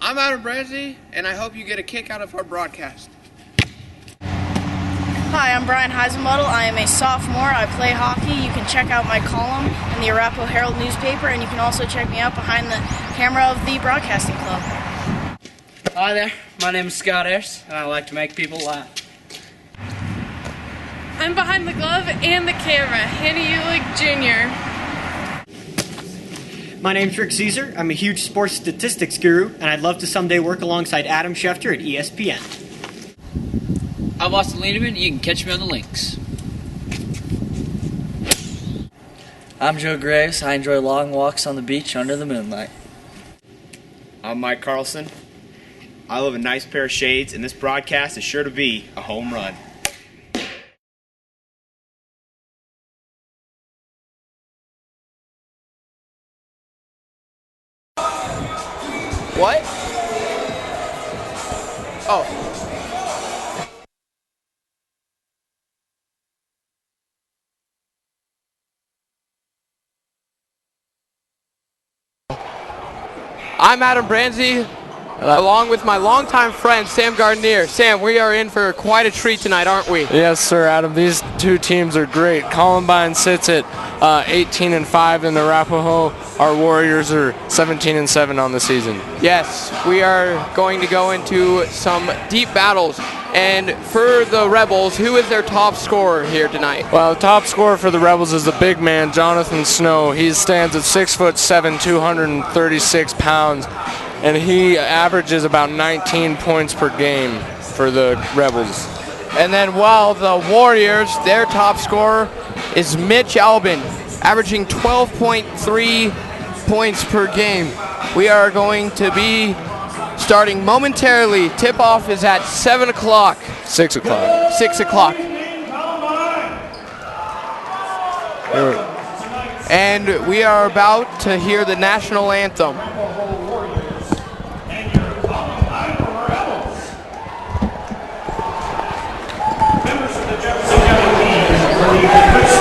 I'm Adam Brandsey, and I hope you get a kick out of our broadcast. Hi, I'm Brian Heisenmuddle. I am a sophomore. I play hockey. You can check out my column in the Arapahoe Herald newspaper, and you can also check me out behind the camera of the Broadcasting Club. Hi there, my name is Scott Ayers, and I like to make people laugh. I'm behind the glove and the camera, Hannah Ulick Jr. My name's Rick Caesar. I'm a huge sports statistics guru, and I'd love to someday work alongside Adam Schefter at ESPN. I'm Austin Lieneman, you can catch me on the links. I'm Joe Graves. I enjoy long walks on the beach under the moonlight. I'm Mike Carlson. I love a nice pair of shades, and this broadcast is sure to be a home run. What? Oh. I'm Adam Brandsey, along with my longtime friend Sam Gardner. Sam, we are in for quite a treat tonight, aren't we? Yes, sir, Adam. These two teams are great. Columbine sits at 18-5 in the Arapahoe. Our Warriors are 17-7 on the season. Yes, we are going to go into some deep battles. And for the Rebels, who is their top scorer here tonight? Well, the top scorer for the Rebels is the big man, Jonathan Snow. He stands at 6'7", 236 pounds, and he averages about 19 points per game for the Rebels. And then while the Warriors, their top scorer is Mitch Albin, averaging 12.3 points per game. We are going to be starting momentarily. Tip-off is at 7 o'clock. 6 o'clock. 6 o'clock. And we are about to hear the national anthem.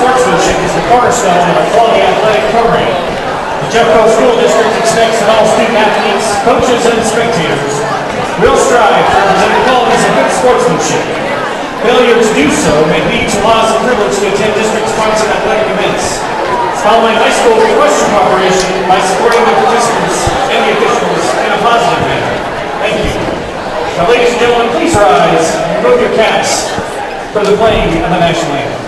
Sportsmanship is the cornerstone of a quality athletic program. The Jeffco School District expects that all student athletes, coaches, and spectators will strive to represent the qualities of good sportsmanship. Failure to do so may lead to loss of privilege to attend district-sponsored athletic events. Columbine High School requests your cooperation by supporting the participants and the officials in a positive manner. Thank you. Now, ladies and gentlemen, please rise and remove your caps for the playing of the national anthem.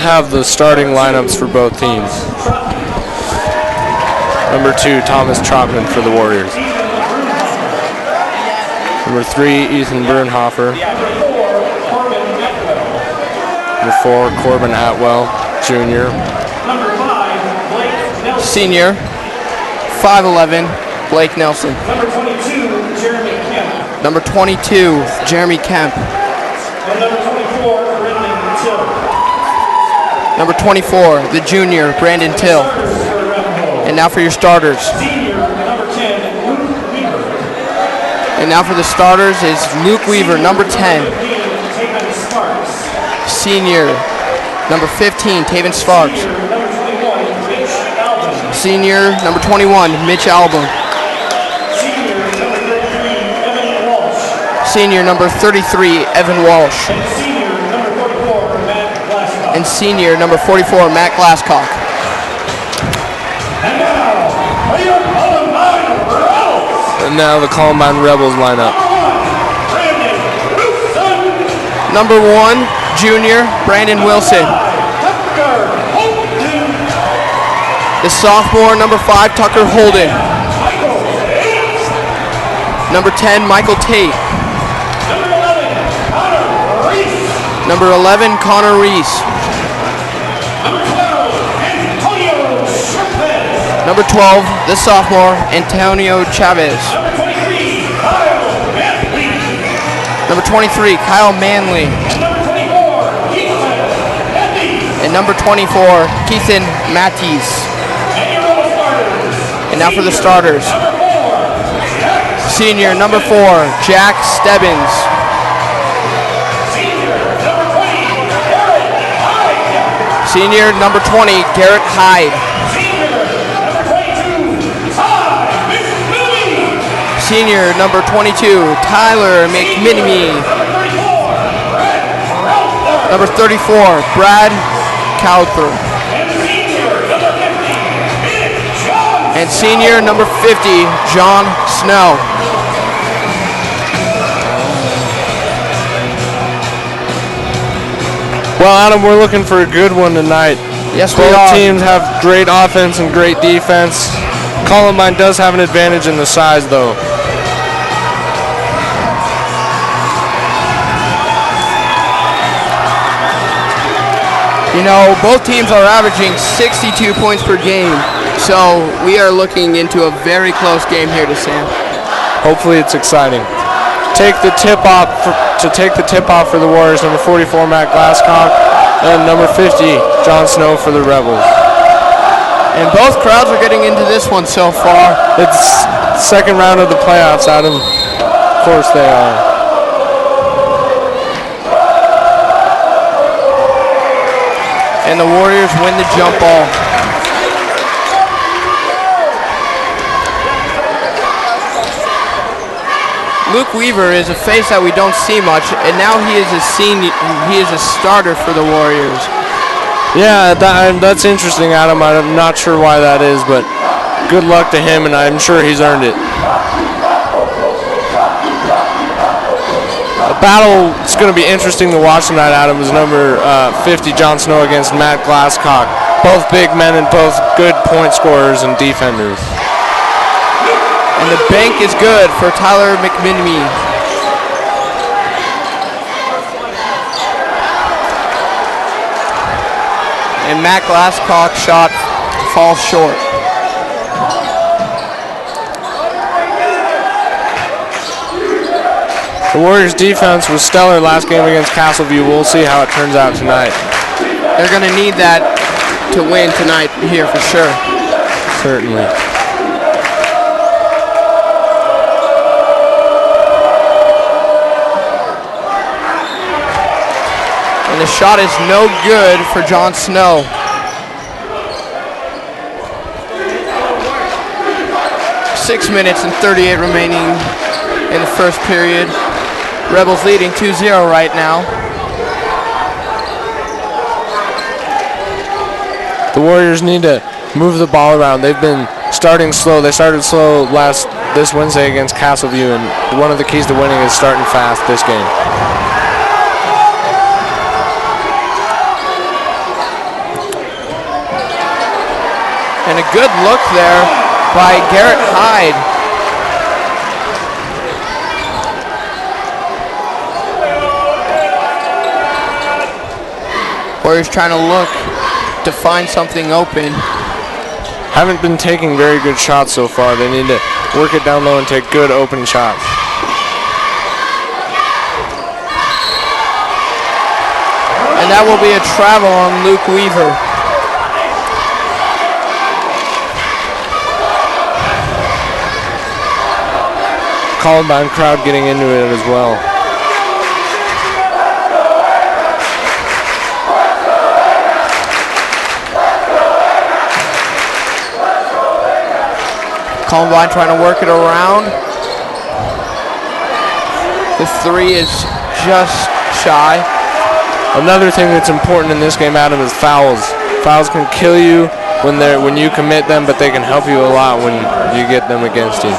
Have the starting lineups for both teams. Number 2, Thomas Trotman for the Warriors. Number 3, Ethan Bernhofer. Number 4, Corbin Atwell, Jr. Senior, 5'11", Blake Nelson. Number 22, Jeremy Kemp. Number 22, Jeremy Kemp. And number 24, Brendan Till. Number 24, the junior, Brandon Till. And now for your starters. Senior, number 10, Luke Weaver. And now for the starters is Luke Weaver, number 10. Senior, number 15, Taven Sparks. Senior, number 21, Mitch Album. senior number 33, Evan Walsh. And senior number 44, Matt Glasscock. And now the Columbine Rebels line up. Number 1, junior, Brandon Wilson. The sophomore, number 5, Tucker Holden. Number 10, Michael Tate. Number 11, Connor Reese. Number 12, the sophomore, Antonio Chavez. Number 23, Kyle Manley. And number 24, Keithan Matthews. And now for the starters. Senior, number 4, Jack Stebbins. Senior, number 20, Garrett Hyde. Senior, number 22, Tyler McMinimy. Number 34, Brad Cowper. And senior, number 50, John Snow. Well, Adam, we're looking for a good one tonight. Yes, we Both are. teams have great offense and great defense. Columbine does have an advantage in the size, though. You know, both teams are averaging 62 points per game, so we are looking into a very close game here to Sam. Hopefully it's exciting. Take the tip off for the Warriors, number 44, Matt Glasscock, and number 50, John Snow for the Rebels. And both crowds are getting into this one so far. It's second round of the playoffs, Adam. Of course they are. And the Warriors win the jump ball. Luke Weaver is a face that we don't see much, and now he is a senior. He is a starter for the Warriors. Yeah, that's interesting, Adam. I'm not sure why that is, but good luck to him, and I'm sure he's earned it. A battle that's going to be interesting to watch tonight, Adam, is number 50, John Snow, against Matt Glasscock. Both big men and both good point scorers and defenders. And the bank is good for Tyler McMinimy. And Matt Glasscock's shot falls short. The Warriors' defense was stellar last game against Castleview. We'll see how it turns out tonight. They're going to need that to win tonight here for sure. Certainly. And the shot is no good for John Snow. Six minutes and 38 remaining in the first period. Rebels leading 2-0 right now. The Warriors need to move the ball around. They've been starting slow. They started slow this Wednesday against Castleview, and one of the keys to winning is starting fast this game. And a good look there by Garrett Hyde. Warriors trying to look to find something open. Haven't been taking very good shots so far. They need to work it down low and take good open shots. And that will be a travel on Luke Weaver. Columbine crowd getting into it as well. Columbine trying to work it around. The three is just shy. Another thing that's important in this game, Adam, is fouls. Fouls can kill you when you commit them, but they can help you a lot when you get them against you.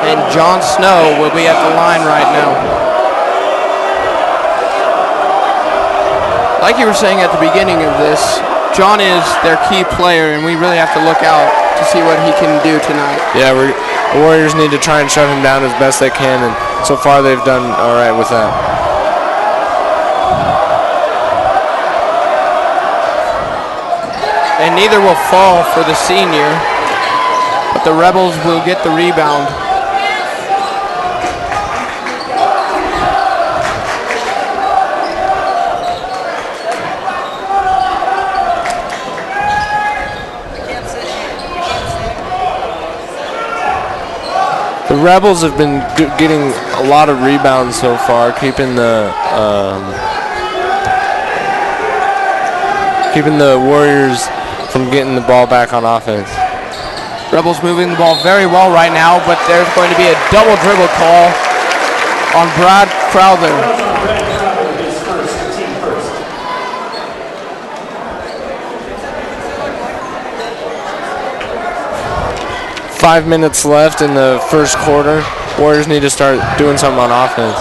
And John Snow will be at the line right now. Like you were saying at the beginning of this, John is their key player, and we really have to look out to see what he can do tonight. Yeah, the Warriors need to try and shut him down as best they can, and so far they've done all right with that. And neither will fall for the senior, but the Rebels will get the rebound. The Rebels have been getting a lot of rebounds so far, keeping the Warriors from getting the ball back on offense. Rebels moving the ball very well right now, but there's going to be a double dribble call on Brad Crowther. 5 minutes left in the first quarter. Warriors need to start doing something on offense.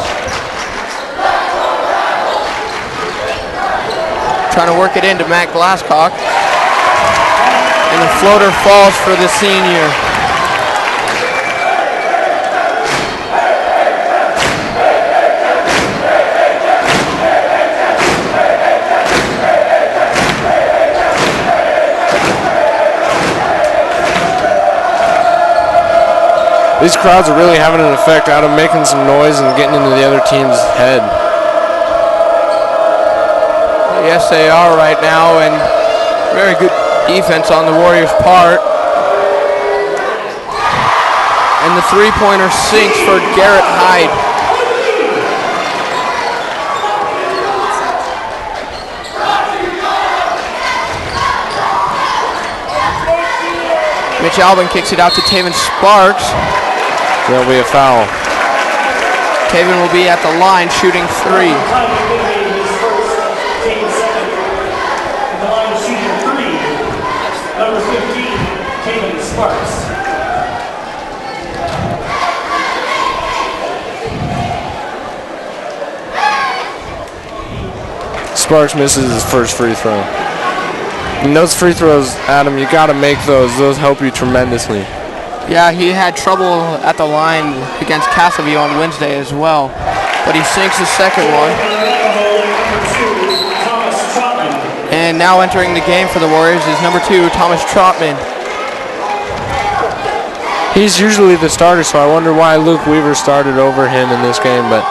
Trying to work it into Matt Glasscock. And the floater falls for the senior. These crowds are really having an effect out of making some noise and getting into the other team's head. Yes, they are right now, and very good defense on the Warriors' part. And the three-pointer sinks for Garrett Hyde. Mitch Albin kicks it out to Taven Sparks. There'll be a foul. Taven will be at the line shooting three. The line shooting three, number 15, Taven Sparks. Sparks misses his first free throw. And those free throws, Adam, you got to make those. Those help you tremendously. Yeah, he had trouble at the line against Castleview on Wednesday as well, but he sinks the second one. And now entering the game for the Warriors is number 2, Thomas Trotman. He's usually the starter, so I wonder why Luke Weaver started over him in this game, but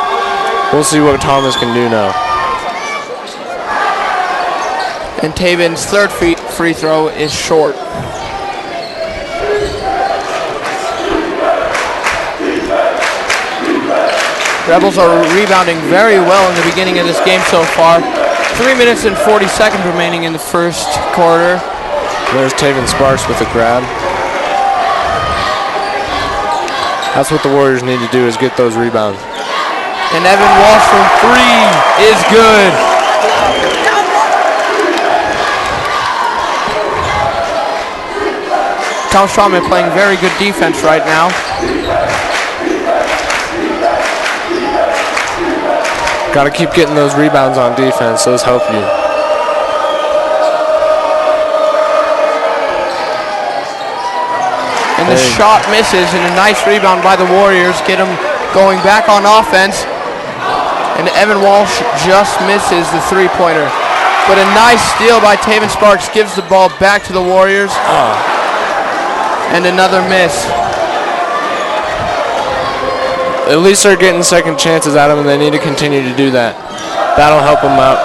we'll see what Thomas can do now. And Taven's third free throw is short. Rebels are rebounding very well in the beginning of this game so far. 3 minutes and 40 seconds remaining in the first quarter. There's Taven Sparks with a grab. That's what the Warriors need to do, is get those rebounds. And Evan Walsh from 3 is good. Thomas Trotman playing very good defense right now. Got to keep getting those rebounds on defense. Those help you. And the shot misses, and a nice rebound by the Warriors. Get them going back on offense. And Evan Walsh just misses the three-pointer. But a nice steal by Taven Sparks gives the ball back to the Warriors. And another miss. At least they're getting second chances at them, and they need to continue to do that. That'll help them out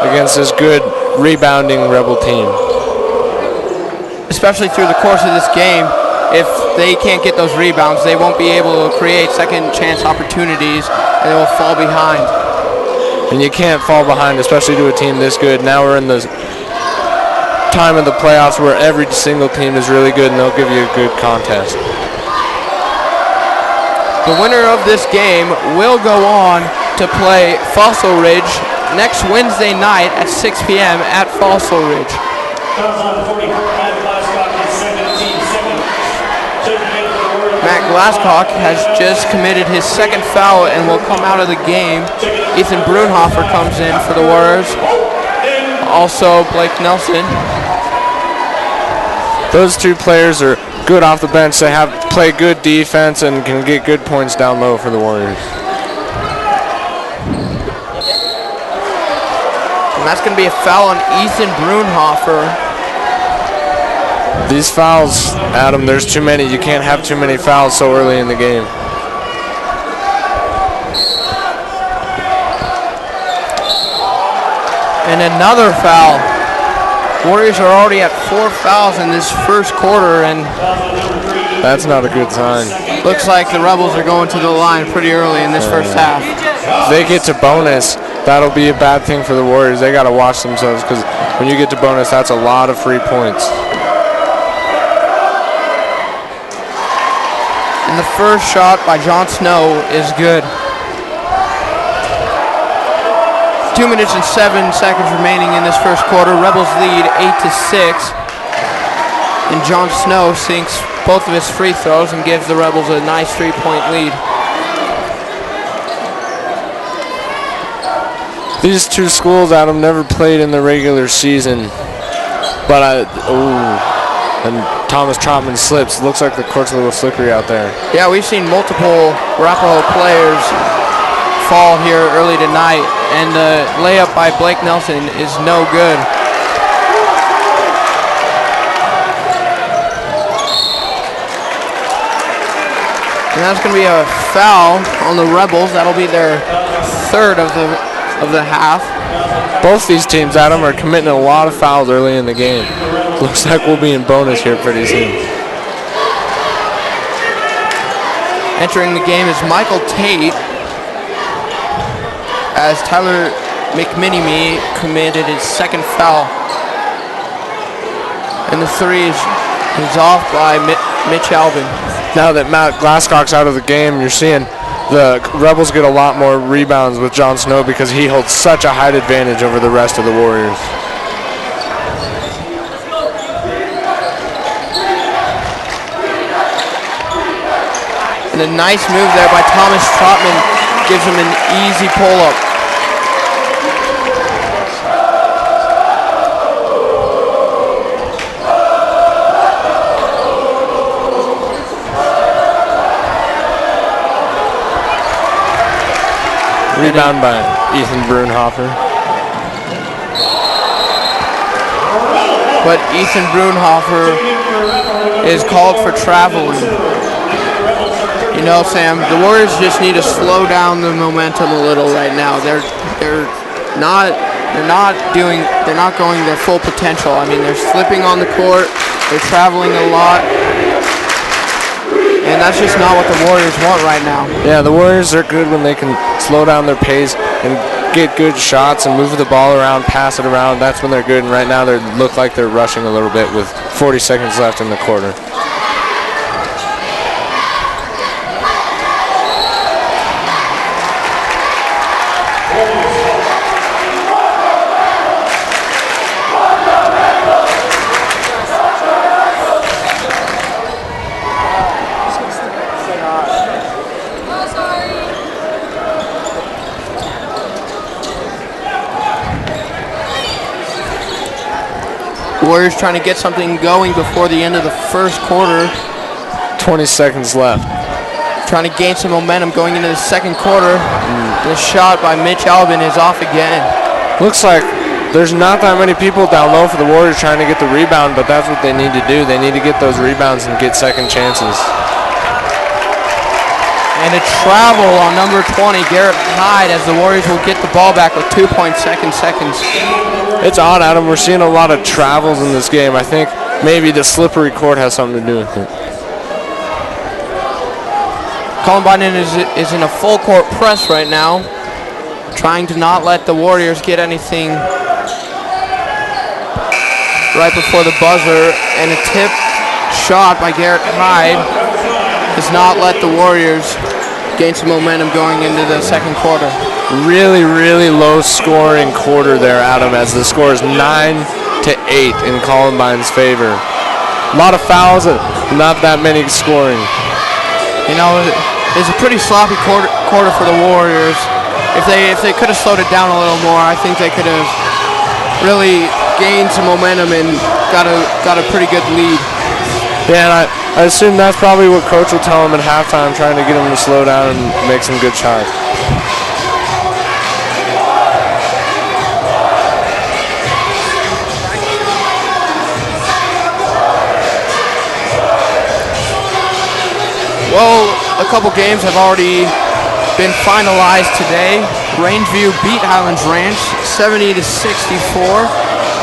against this good rebounding Rebel team. Especially through the course of this game, if they can't get those rebounds, they won't be able to create second chance opportunities, and they will fall behind. And you can't fall behind, especially to a team this good. Now we're in the time of the playoffs where every single team is really good, and they'll give you a good contest. The winner of this game will go on to play Fossil Ridge next Wednesday night at 6 p.m. at Fossil Ridge. Matt Glasscock has just committed his second foul and will come out of the game. Ethan Brunhofer comes in for the Warriors. Also Blake Nelson. Those two players are good off the bench. They play good defense and can get good points down low for the Warriors. And that's going to be a foul on Ethan Brunhofer. These fouls, Adam, there's too many. You can't have too many fouls so early in the game. And another foul. Warriors are already at 4 fouls in this first quarter, and that's not a good sign. Looks like the Rebels are going to the line pretty early in this first half. If they get to bonus, that'll be a bad thing for the Warriors. They got to watch themselves, because when you get to bonus, that's a lot of free points. And the first shot by Jon Snow is good. 2 minutes and 7 seconds remaining in this first quarter. Rebels lead 8-6. And Jon Snow sinks both of his free throws and gives the Rebels a nice 3-point lead. These two schools, Adam, never played in the regular season. But and Thomas Trotman slips. Looks like the court's a little slippery out there. Yeah, we've seen multiple Arapahoe players fall here early tonight, and the layup by Blake Nelson is no good. And that's going to be a foul on the Rebels. That'll be their third of the half. Both these teams, Adam, are committing a lot of fouls early in the game. Looks like we'll be in bonus here pretty soon. Entering the game is Michael Tate, as Tyler McMinimy committed his second foul. And the three is off by Mitch Albin. Now that Matt Glasscock's out of the game, you're seeing the Rebels get a lot more rebounds with Jon Snow because he holds such a height advantage over the rest of the Warriors. And a nice move there by Thomas Trotman gives him an easy pull-up. Rebound by Ethan Brunhofer. But Ethan Brunhofer is called for traveling. You know, Sam, the Warriors just need to slow down the momentum a little right now. They're not going their full potential. I mean, they're slipping on the court. They're traveling a lot. And that's just not what the Warriors want right now. Yeah, the Warriors are good when they can slow down their pace and get good shots and move the ball around, pass it around. That's when they're good. And right now they look like they're rushing a little bit with 40 seconds left in the quarter. Warriors trying to get something going before the end of the first quarter. 20 seconds left. Trying to gain some momentum going into the second quarter. The shot by Mitch Albin is off again. Looks like there's not that many people down low for the Warriors trying to get the rebound, but that's what they need to do. They need to get those rebounds and get second chances. And a travel on number 20, Garrett Hyde, as the Warriors will get the ball back with 2.2 seconds. It's odd, Adam. We're seeing a lot of travels in this game. I think maybe the slippery court has something to do with it. Columbine is in a full court press right now, trying to not let the Warriors get anything right before the buzzer. And a tip shot by Garrett Hyde does not let the Warriors gain some momentum going into the second quarter. Really, really low scoring quarter there, Adam, as the score is 9-8 in Columbine's favor. A lot of fouls, not that many scoring. You know, it's a pretty sloppy quarter for the Warriors. If they could have slowed it down a little more, I think they could have really gained some momentum and got a pretty good lead. Yeah, and I assume that's probably what Coach will tell them at halftime, trying to get them to slow down and make some good shots. Well, a couple games have already been finalized today. Rangeview beat Highlands Ranch 70-64.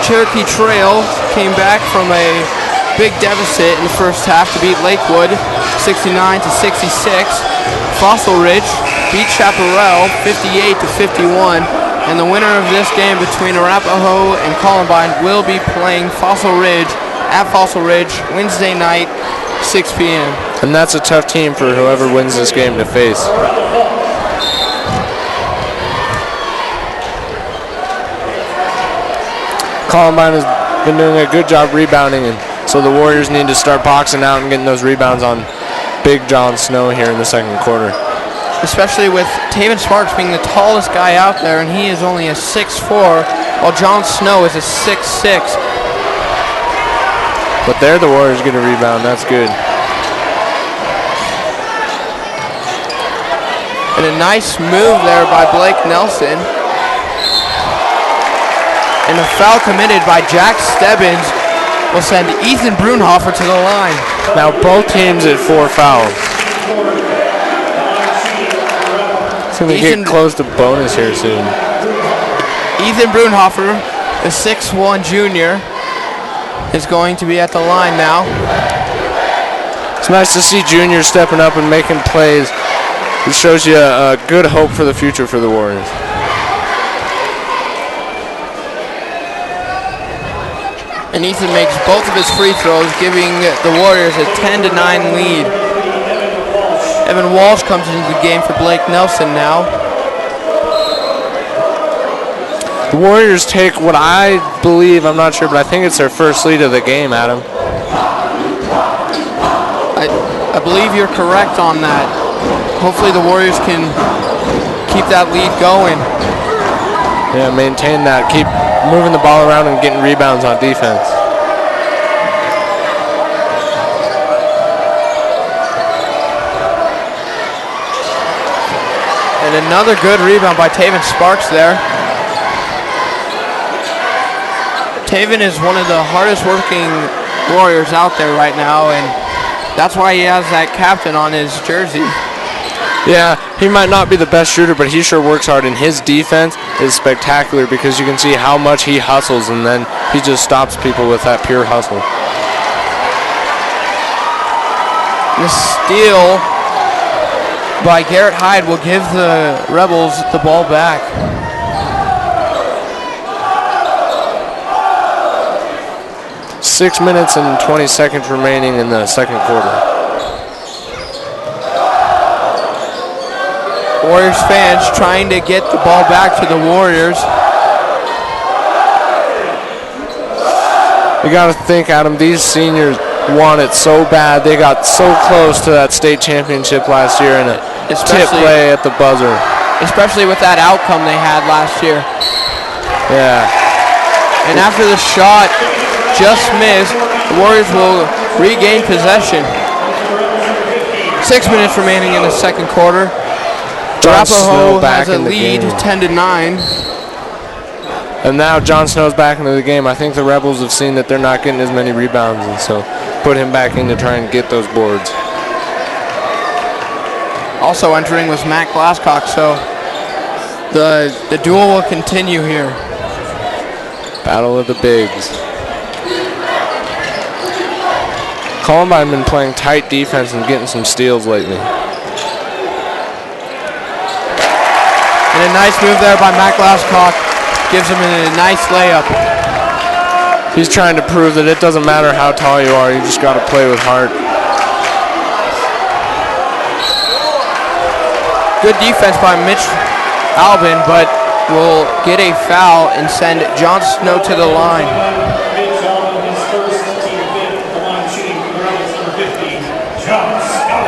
Cherokee Trail came back from a big deficit in the first half to beat Lakewood 69-66. Fossil Ridge beat Chaparral 58-51. And the winner of this game between Arapahoe and Columbine will be playing Fossil Ridge at Fossil Ridge Wednesday night, 6 p.m. And that's a tough team for whoever wins this game to face. Columbine has been doing a good job rebounding, and so the Warriors need to start boxing out and getting those rebounds on Big John Snow here in the second quarter. Especially with Taven Sparks being the tallest guy out there, and he is only a 6'4", while John Snow is a 6'6". But there the Warriors get a rebound. That's good. And a nice move there by Blake Nelson. And a foul committed by Jack Stebbins will send Ethan Brunhofer to the line. Now both teams at 4 fouls. It's going to get close to bonus here soon. Ethan Brunhofer, the 6'1" junior, is going to be at the line now. It's nice to see juniors stepping up and making plays. It shows you a good hope for the future for the Warriors. And Ethan makes both of his free throws, giving the Warriors a 10-9 lead. Evan Walsh comes into the game for Blake Nelson now. The Warriors take what I believe, I'm not sure, but I think it's their first lead of the game, Adam. I believe you're correct on that. Hopefully the Warriors can keep that lead going. Yeah, maintain that. Keep moving the ball around and getting rebounds on defense. And another good rebound by Taven Sparks there. Taven is one of the hardest working Warriors out there right now, and that's why he has that captain on his jersey. Yeah, he might not be the best shooter, but he sure works hard, and his defense is spectacular because you can see how much he hustles, and then he just stops people with that pure hustle. The steal by Garrett Hyde will give the Rebels the ball back. Six minutes and 20 seconds remaining in the second quarter. Warriors fans trying to get the ball back to the Warriors. You got to think, Adam, these seniors want it so bad. They got so close to that state championship last year in a tip play at the buzzer. Especially with that outcome they had last year. Yeah. And after the shot just missed, the Warriors will regain possession. 6 minutes remaining in the second quarter. Arapahoe has a lead, 10-9. And now John Snow's back into the game. I think the Rebels have seen that they're not getting as many rebounds, and so put him back in to try and get those boards. Also entering was Matt Glasscock, so the duel will continue here. Battle of the bigs. Columbine been playing tight defense and getting some steals lately. And a nice move there by Matt Glasscock. Gives him a nice layup. He's trying to prove that it doesn't matter how tall you are, you just got to play with heart. Good defense by Mitch Albin, but will get a foul and send John Snow to the line. Mitch Alvin, his first team fifth at the line, shooting for the Rebels, number 50, John Snow.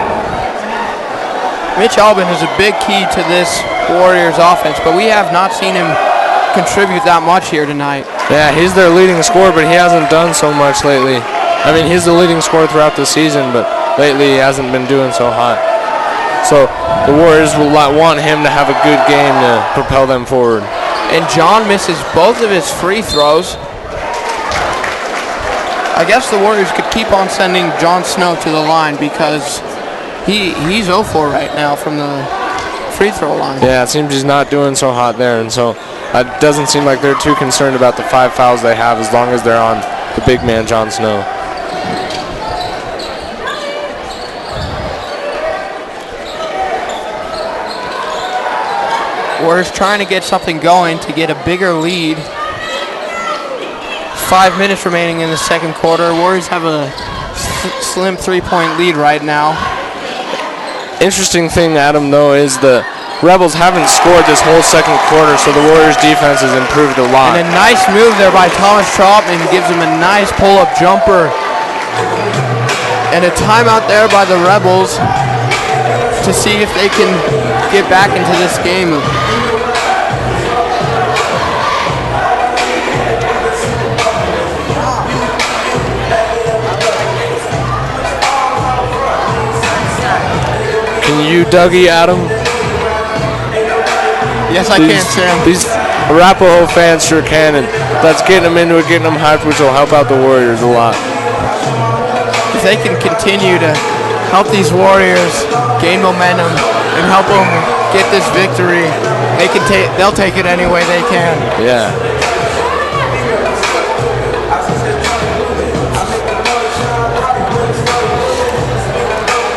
Mitch Albin is a big key to this Warriors offense, but we have not seen him contribute that much here tonight. Yeah, he's their leading scorer, but he hasn't done so much lately. I mean, he's the leading scorer throughout the season, but lately he hasn't been doing so hot. So the Warriors will want him to have a good game to propel them forward. And John misses both of his free throws. I guess the Warriors could keep on sending John Snow to the line because he's 0 for right now from the free throw line. Yeah, it seems he's not doing so hot there, and so it doesn't seem like they're too concerned about the 5 fouls they have as long as they're on the big man, John Snow. Warriors trying to get something going to get a bigger lead. 5 minutes remaining in the second quarter. Warriors have a slim 3-point lead right now. Interesting thing, Adam, though, is the Rebels haven't scored this whole second quarter, so the Warriors' defense has improved a lot. And a nice move there by Thomas Trotman gives him a nice pull-up jumper. And a timeout there by the Rebels to see if they can get back into this game. Can you Dougie, Adam? Yes, I can, Sam. These Arapahoe fans sure can, and that's getting them into it, getting them hyped, which will help out the Warriors a lot. If they can continue to help these Warriors gain momentum and help them get this victory, they'll take it any way they can. Yeah.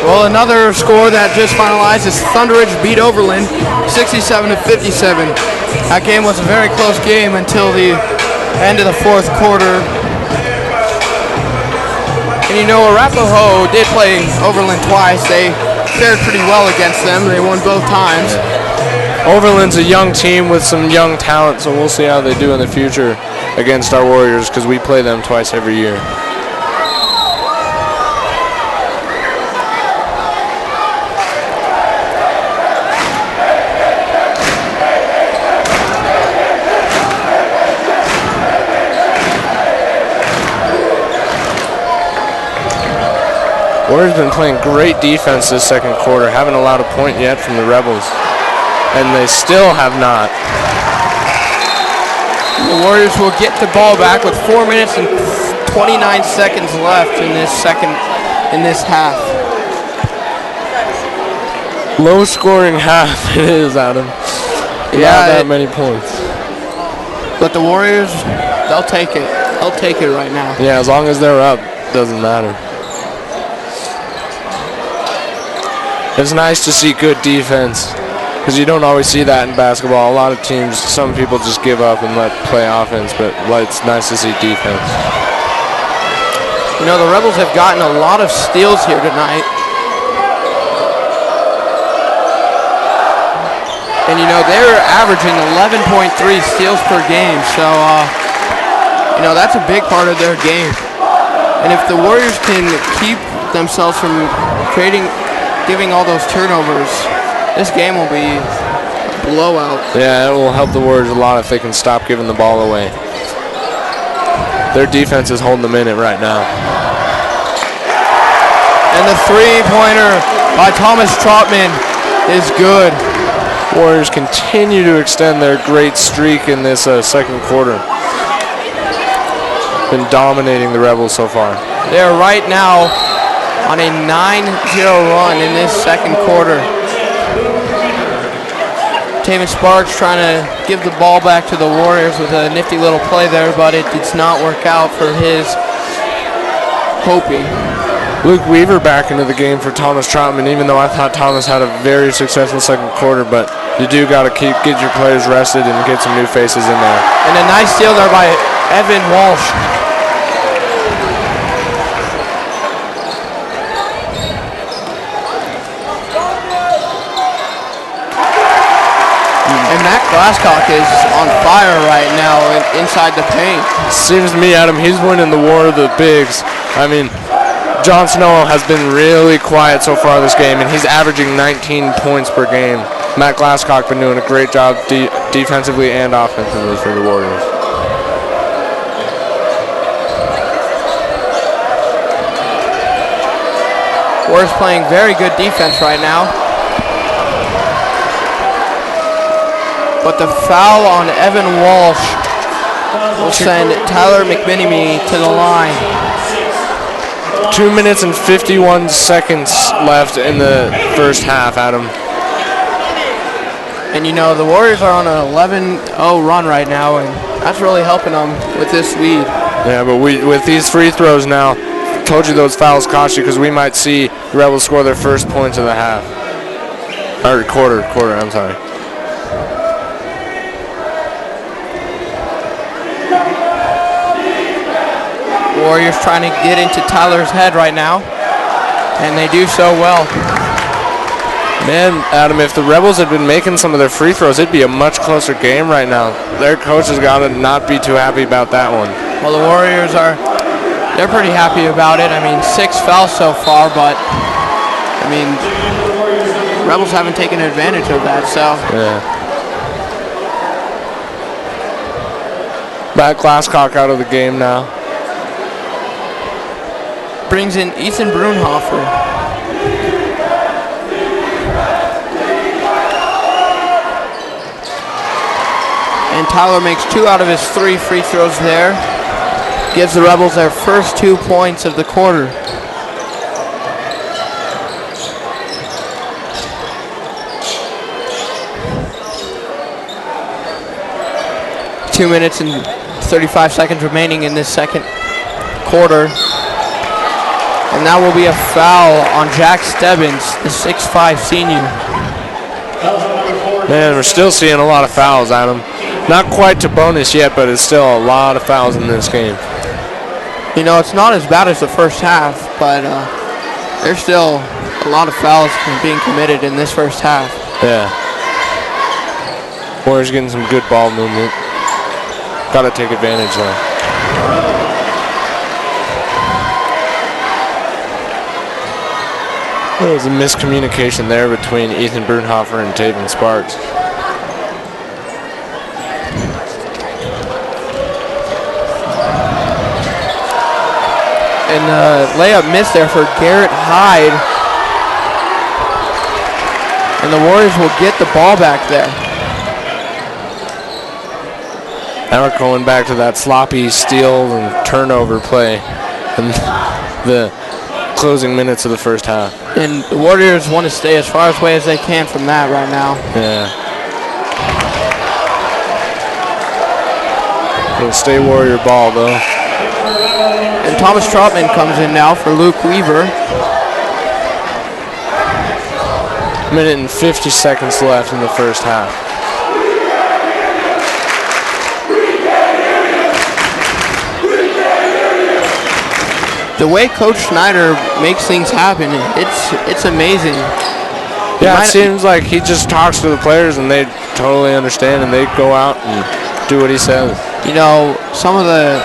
Well, another score that just finalized is Thunderidge beat Overland 67-57. That game was a very close game until the end of the fourth quarter. And you know, Arapahoe did play Overland twice. They fared pretty well against them. They won both times. Overland's a young team with some young talent, so we'll see how they do in the future against our Warriors because we play them twice every year. Warriors been playing great defense this second quarter, haven't allowed a point yet from the Rebels, and they still have not. The Warriors will get the ball back with 4 minutes and 29 seconds left in this half. Low scoring half it is, Adam. Not that many points. But the Warriors, they'll take it. They'll take it right now. Yeah, as long as they're up, doesn't matter. It's nice to see good defense because you don't always see that in basketball. A lot of teams, some people just give up and let play offense, but it's nice to see defense. You know, the Rebels have gotten a lot of steals here tonight. And, you know, they're averaging 11.3 steals per game. So, you know, that's a big part of their game. And if the Warriors can keep themselves from giving all those turnovers, this game will be a blowout. Yeah, it will help the Warriors a lot if they can stop giving the ball away. Their defense is holding them in it right now. And the three-pointer by Thomas Trotman is good. Warriors continue to extend their great streak in this second quarter. Been dominating the Rebels so far. They're right now on a 9-0 run in this second quarter. Taven Sparks trying to give the ball back to the Warriors with a nifty little play there, but it did not work out for his hoping. Luke Weaver back into the game for Thomas Trotman, even though I thought Thomas had a very successful second quarter, but you do got to get your players rested and get some new faces in there. And a nice steal there by Evan Walsh. Glasscock is on fire right now inside the paint. Seems to me, Adam, he's winning the war of the bigs. I mean, Jon Snow has been really quiet so far this game, and he's averaging 19 points per game. Matt Glasscock been doing a great job defensively and offensively for the Warriors. Warriors playing very good defense right now. But the foul on Evan Walsh will send Tyler McMenemy to the line. 2 minutes and 51 seconds left in the first half, Adam. And you know, the Warriors are on an 11-0 run right now, and that's really helping them with this lead. Yeah, but with these free throws now, told you those fouls cost you because we might see the Rebels score their first points of the half. Or quarter, I'm sorry. Warriors trying to get into Tyler's head right now, and they do so well. Man, Adam, if the Rebels had been making some of their free throws, it'd be a much closer game right now. Their coach has got to not be too happy about that one. Well, the Warriors they're pretty happy about it. I mean, 6 fouls so far, but I mean, Rebels haven't taken advantage of that, so. Yeah. Matt Glasscock out of the game now. Brings in Ethan Brunhofer. And Tyler makes 2 out of his 3 free throws there. Gives the Rebels their first 2 points of the quarter. Two minutes and 35 seconds remaining in this second quarter. And that will be a foul on Jack Stebbins, the 6'5 senior. Man, we're still seeing a lot of fouls, Adam. Not quite to bonus yet, but it's still a lot of fouls in this game. You know, it's not as bad as the first half, but there's still a lot of fouls being committed in this first half. Yeah. Warriors getting some good ball movement. Got to take advantage, though. There was a miscommunication there between Ethan Brunhofer and Taven Sparks. And layup missed there for Garrett Hyde. And the Warriors will get the ball back there. Now we're going back to that sloppy steal and turnover play in the closing minutes of the first half. And the Warriors want to stay as far away as they can from that right now. Yeah. It'll stay Warrior ball, though. And Thomas Trotman comes in now for Luke Weaver. Minute and 50 seconds left in the first half. The way Coach Schneider makes things happen, it's amazing. Yeah, it seems like he just talks to the players and they totally understand and they go out and do what he says. You know, some of the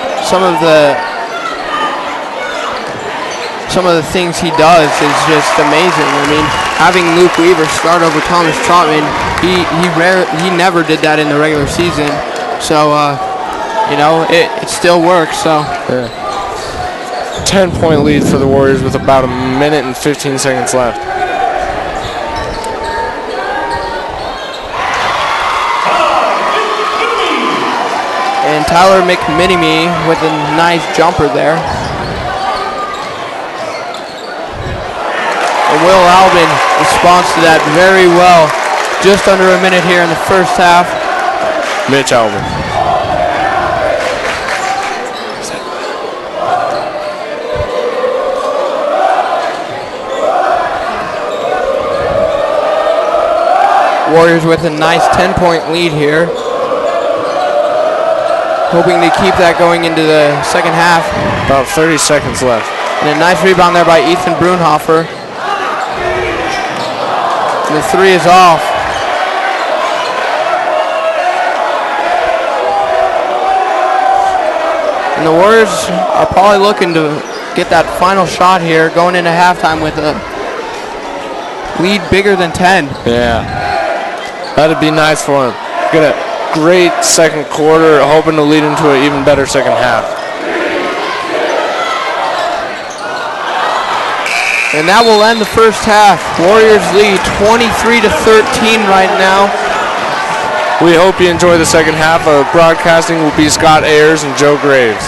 things he does is just amazing. I mean, having Luke Weaver start over Thomas Trotman, he never did that in the regular season. So, you know, it still works. So. Yeah. 10-point lead for the Warriors with about a minute and 15 seconds left. And Tyler McMenemy with a nice jumper there. And Will Albin responds to that very well. Just under a minute here in the first half. Mitch Albin. Warriors with a nice 10-point lead here. Hoping to keep that going into the second half. About 30 seconds left. And a nice rebound there by Ethan Brunhofer. And the 3 is off. And the Warriors are probably looking to get that final shot here going into halftime with a lead bigger than 10. Yeah. That'd be nice for them. Get a great second quarter, hoping to lead into an even better second half. And that will end the first half. Warriors lead 23-13 right now. We hope you enjoy the second half. Broadcasting will be Scott Ayers and Joe Graves.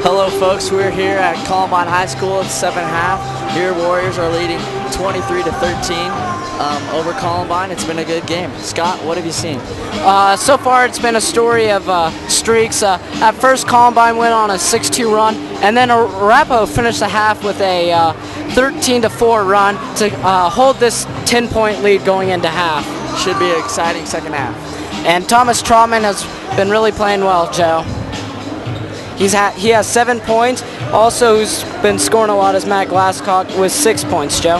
Hello folks, we're here at Columbine High School. It's 7-1/2. Your Warriors are leading 23-13 over Columbine. It's been a good game. Scott, what have you seen? So far it's been a story of streaks. At first Columbine went on a 6-2 run, and then Arapahoe finished the half with a 13-4 run to hold this 10-point lead going into half. Should be an exciting second half. And Thomas Trotman has been really playing well, Joe. He has 7 points. Also, who's been scoring a lot is Matt Glasscock with 6 points, Joe.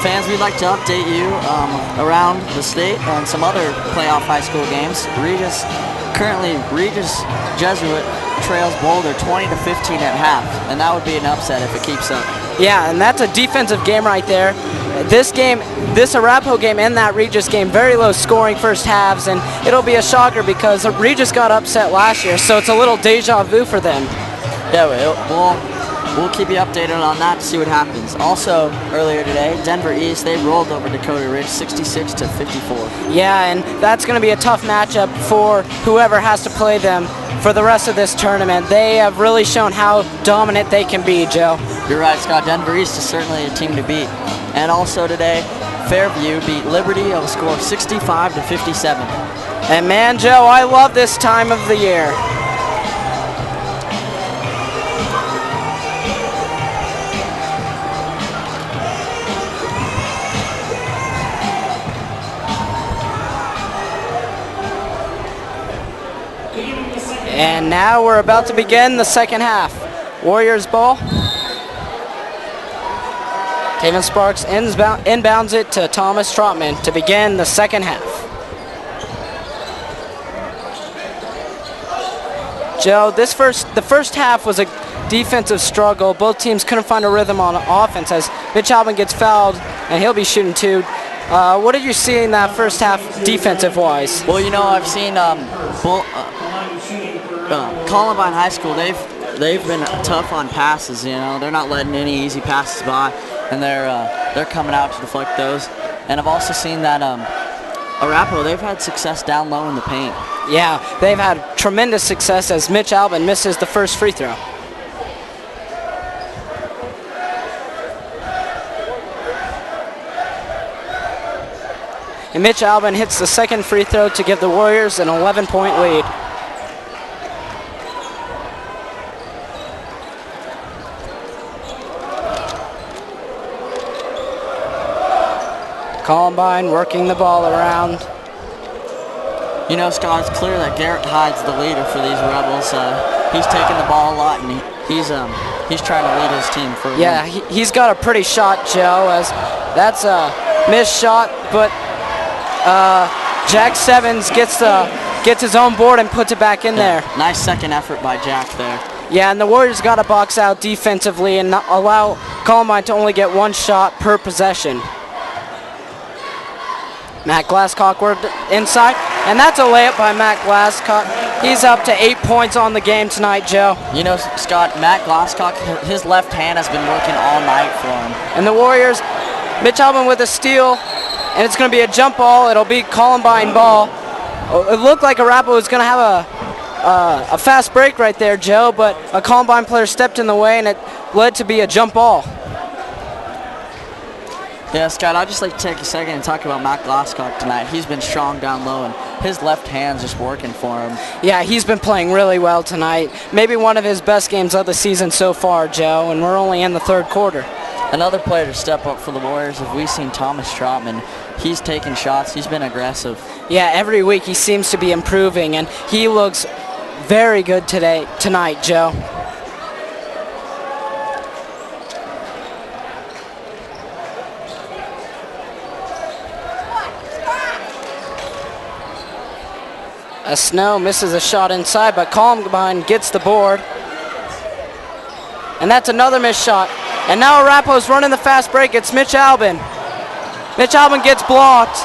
Fans, we'd like to update you around the state and some other playoff high school games. Currently Regis Jesuit trails Boulder 20-15 at half, and that would be an upset if it keeps up. Yeah, and that's a defensive game right there. This Arapahoe game and that Regis game, very low scoring first halves, and it'll be a shocker because Regis got upset last year, so it's a little deja vu for them. Yeah, we'll keep you updated on that to see what happens. Also, earlier today, Denver East, they rolled over Dakota Ridge 66-54. Yeah, and that's going to be a tough matchup for whoever has to play them for the rest of this tournament. They have really shown how dominant they can be, Joe. You're right, Scott. Denver East is certainly a team to beat. And also today, Fairview beat Liberty of a score of 65-57. And man, Joe, I love this time of the year. And now we're about to begin the second half. Warriors ball. Taven Sparks inbounds it to Thomas Trotman to begin the second half. Joe, the first half was a defensive struggle. Both teams couldn't find a rhythm on offense as Mitch Albin gets fouled and he'll be shooting two. What did you see in that first half defensive-wise? Well, you know, I've seen Columbine High School. They've been tough on passes. You know, they're not letting any easy passes by, and they're coming out to deflect those. And I've also seen that Arapahoe, they've had success down low in the paint. Yeah, they've had tremendous success as Mitch Albin misses the first free throw. And Mitch Albin hits the second free throw to give the Warriors an 11-point lead. Columbine working the ball around. You know, Scott, it's clear that Garrett Hyde's the leader for these Rebels. He's taking the ball a lot, and he's trying to lead his team for. Yeah, he's got a pretty shot, Joe. As that's a missed shot, but Jack Sevens gets his own board and puts it back in there. Nice second effort by Jack there. Yeah, and the Warriors got to box out defensively and not allow Columbine to only get one shot per possession. Matt Glasscock worked inside, and that's a layup by Matt Glasscock. He's up to 8 points on the game tonight, Joe. You know, Scott, Matt Glasscock, his left hand has been working all night for him. And the Warriors, Mitch Albin with a steal, and it's going to be a jump ball. It'll be Columbine ball. It looked like Arapahoe was going to have a fast break right there, Joe, but a Columbine player stepped in the way, and it led to be a jump ball. Yeah, Scott, I'd just like to take a second and talk about Matt Glasscock tonight. He's been strong down low, and his left hand's just working for him. Yeah, he's been playing really well tonight. Maybe one of his best games of the season so far, Joe, and we're only in the third quarter. Another player to step up for the Warriors, have we seen Thomas Trotman. He's taking shots. He's been aggressive. Yeah, every week he seems to be improving, and he looks very good tonight, Joe. Snow misses a shot inside, but Columbine gets the board. And that's another missed shot. And now Arapahoe's running the fast break. It's Mitch Albin. Mitch Albin gets blocked.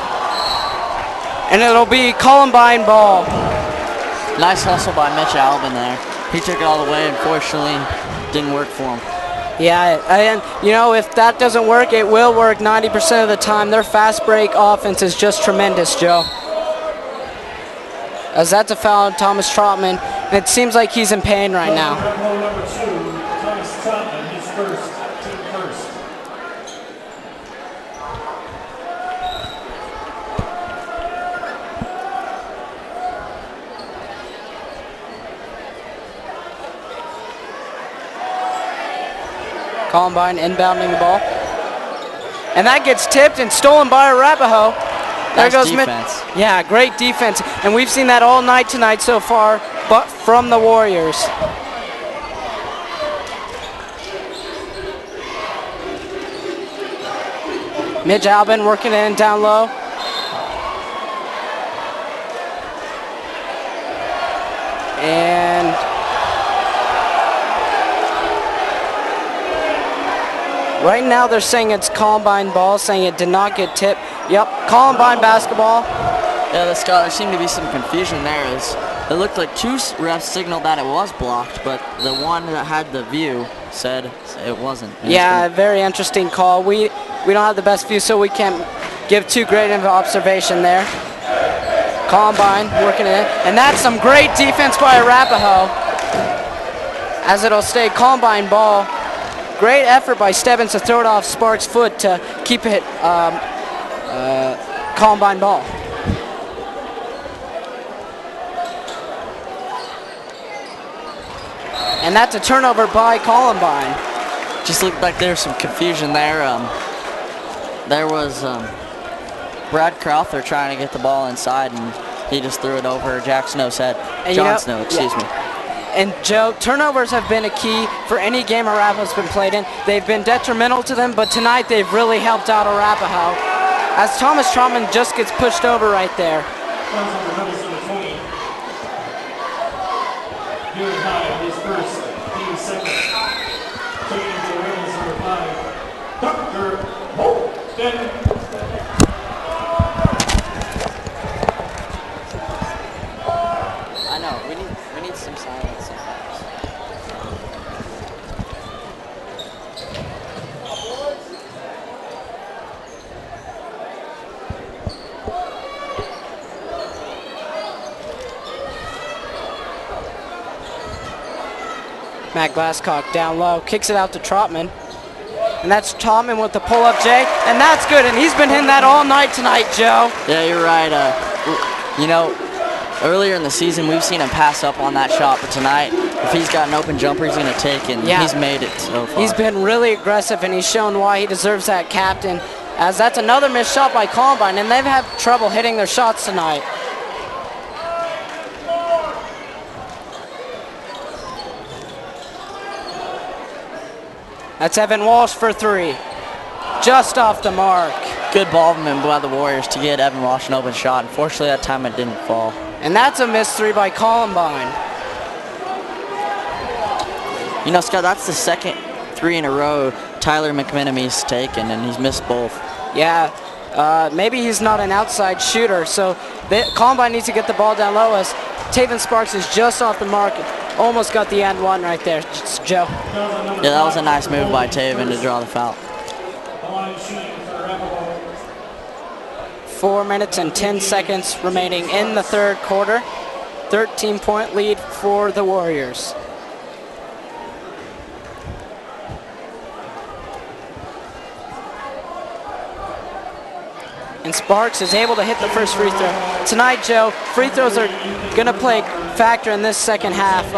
And it'll be Columbine ball. Nice hustle by Mitch Albin there. He took it all the way. Unfortunately, didn't work for him. Yeah, and you know, if that doesn't work, it will work 90% of the time. Their fast break offense is just tremendous, Joe. As that's a foul on Thomas Trotman, and it seems like he's in pain right now. Number 2, Thomas Trotman, his first, team first. Columbine inbounding the ball. And that gets tipped and stolen by Arapahoe. There Nice goes defense. Yeah, great defense. And we've seen that all night tonight so far, but from the Warriors. Mitch Albin working in down low. And right now they're saying it's Columbine ball, saying it did not get tipped. Yep, Columbine basketball. Yeah, Scott, there seemed to be some confusion there. It looked like two refs signaled that it was blocked, but the one that had the view said it wasn't. Yeah, very interesting call. We don't have the best view, so we can't give too great of an observation there. Columbine working it in, and that's some great defense by Arapahoe. As it'll stay Columbine ball. Great effort by Stebbins to throw it off Sparks' foot to keep it Columbine ball. And that's a turnover by Columbine. Just looked like there was some confusion there. There was Brad Crowther trying to get the ball inside, and he just threw it over Jack Snow's head. And John Snow, excuse me. And Joe, turnovers have been a key for any game Arapahoe's been played in. They've been detrimental to them, but tonight they've really helped out Arapahoe. As Thomas Trotman just gets pushed over right there. His first, team second. Taking the Rebels number 5, Dr. Holden. I know, we need some silence sometimes. Matt Glasscock down low, kicks it out to Trotman. And that's Trotman with the pull-up J, and that's good, and he's been hitting that all night tonight, Joe. Yeah, you're right. You know, earlier in the season, we've seen him pass up on that shot, but tonight, if he's got an open jumper, he's going to take it, and he's made it so far. He's been really aggressive, and he's shown why he deserves that captain, as that's another missed shot by Columbine, and they've had trouble hitting their shots tonight. That's Evan Walsh for 3. Just off the mark. Good ball movement by the Warriors to get Evan Walsh an open shot. Unfortunately, that time it didn't fall. And that's a missed 3 by Columbine. You know, Scott, that's the second 3 in a row Tyler McMenamin's taken, and he's missed both. Yeah, maybe he's not an outside shooter, so Columbine needs to get the ball down low as Taven Sparks is just off the mark. Almost got the end one right there, Joe. Yeah, that was a nice move by Taven to draw the foul. 4 minutes and 10 seconds remaining in the third quarter. 13-point lead for the Warriors. And Sparks is able to hit the first free throw. Tonight, Joe, free throws are going to play a factor in this second half.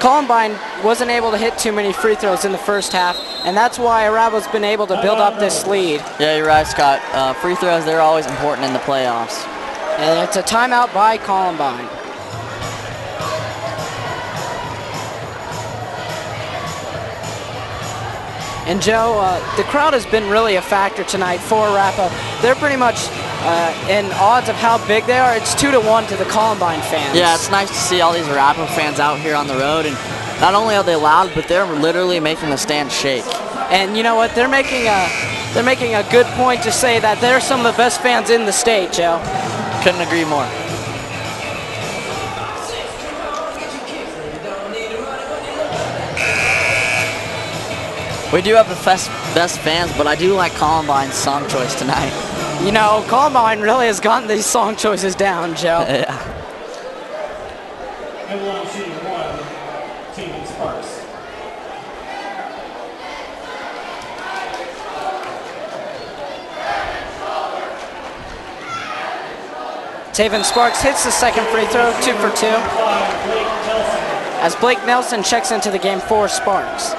Columbine wasn't able to hit too many free throws in the first half, and that's why Arapahoe's been able to build up this lead. Yeah, you're right, Scott. Free throws, they're always important in the playoffs. And it's a timeout by Columbine. And Joe, the crowd has been really a factor tonight for Arapahoe. They're pretty much in odds of how big they are. It's 2-1 to the Columbine fans. Yeah, it's nice to see all these Arapahoe fans out here on the road, and not only are they loud, but they're literally making the stand shake. And you know what? They're making a good point to say that they're some of the best fans in the state, Joe. Couldn't agree more. We do have the best fans, but I do like Columbine's song choice tonight. You know, Columbine really has gotten these song choices down, Joe. Yeah. Everyone shooting 1, Team Sparks. Taven Sparks hits the second free throw, 2 for 2. As Blake Nelson checks into the game for Sparks.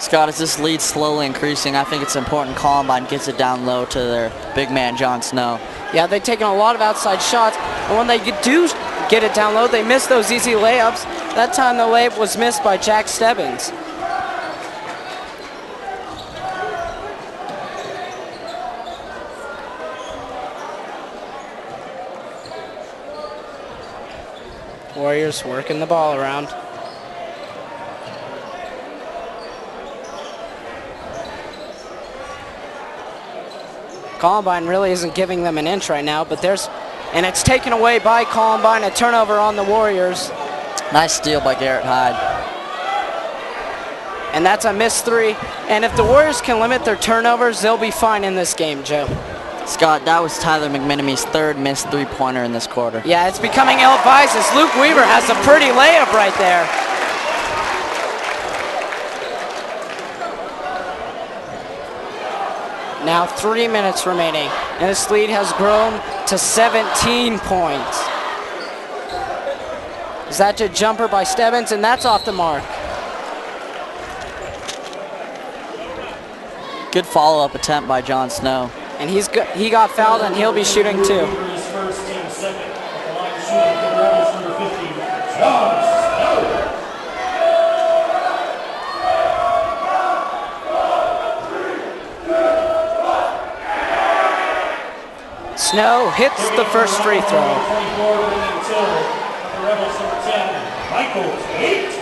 Scott, as this lead slowly increasing, I think it's important Columbine gets it down low to their big man, John Snow. Yeah, they've taken a lot of outside shots, and when they do get it down low, they miss those easy layups. That time the layup was missed by Jack Stebbins. Warriors working the ball around. Columbine really isn't giving them an inch right now, but and it's taken away by Columbine, a turnover on the Warriors. Nice steal by Garrett Hyde. And that's a missed 3. And if the Warriors can limit their turnovers, they'll be fine in this game, Joe. Scott, that was Tyler McMenamin's 3rd missed 3-pointer in this quarter. Yeah, it's becoming ill-advised as Luke Weaver has a pretty layup right there. Now 3 minutes remaining, and this lead has grown to 17 points. Is that a jumper by Stebbins? And that's off the mark. Good follow-up attempt by John Snow. And he got fouled, and he'll be shooting too. First, team second. At the line shooting for the Rebels, number 50, John Snow. Snow hits the first free throw. 24 bringing silver. The Rebels, number 10, Michael Tate.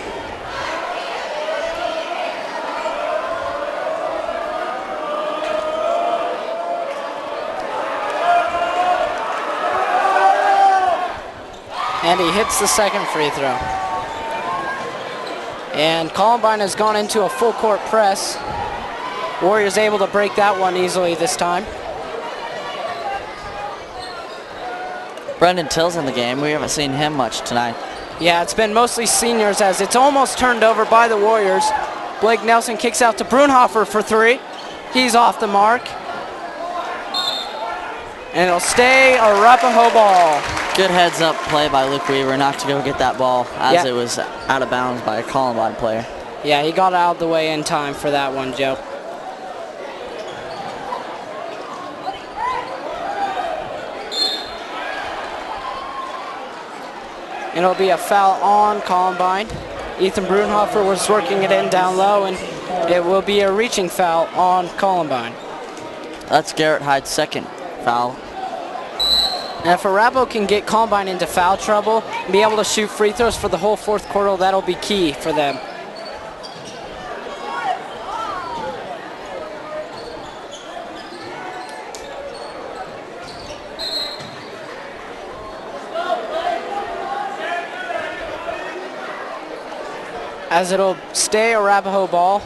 And he hits the second free throw. And Columbine has gone into a full court press. Warriors able to break that one easily this time. Brendan Till's in the game. We haven't seen him much tonight. Yeah, it's been mostly seniors as it's almost turned over by the Warriors. Blake Nelson kicks out to Brunhofer for three. He's off the mark. And it'll stay Arapahoe ball. Good heads up play by Luke Weaver not to go get that ball as it was out of bounds by a Columbine player. Yeah, he got out of the way in time for that one, Joe. And it'll be a foul on Columbine. Ethan Brunhofer was working it in down low, and it will be a reaching foul on Columbine. That's Garrett Hyde's second foul. And if Arapahoe can get Columbine into foul trouble and be able to shoot free throws for the whole fourth quarter, that'll be key for them. As it'll stay Arapahoe ball.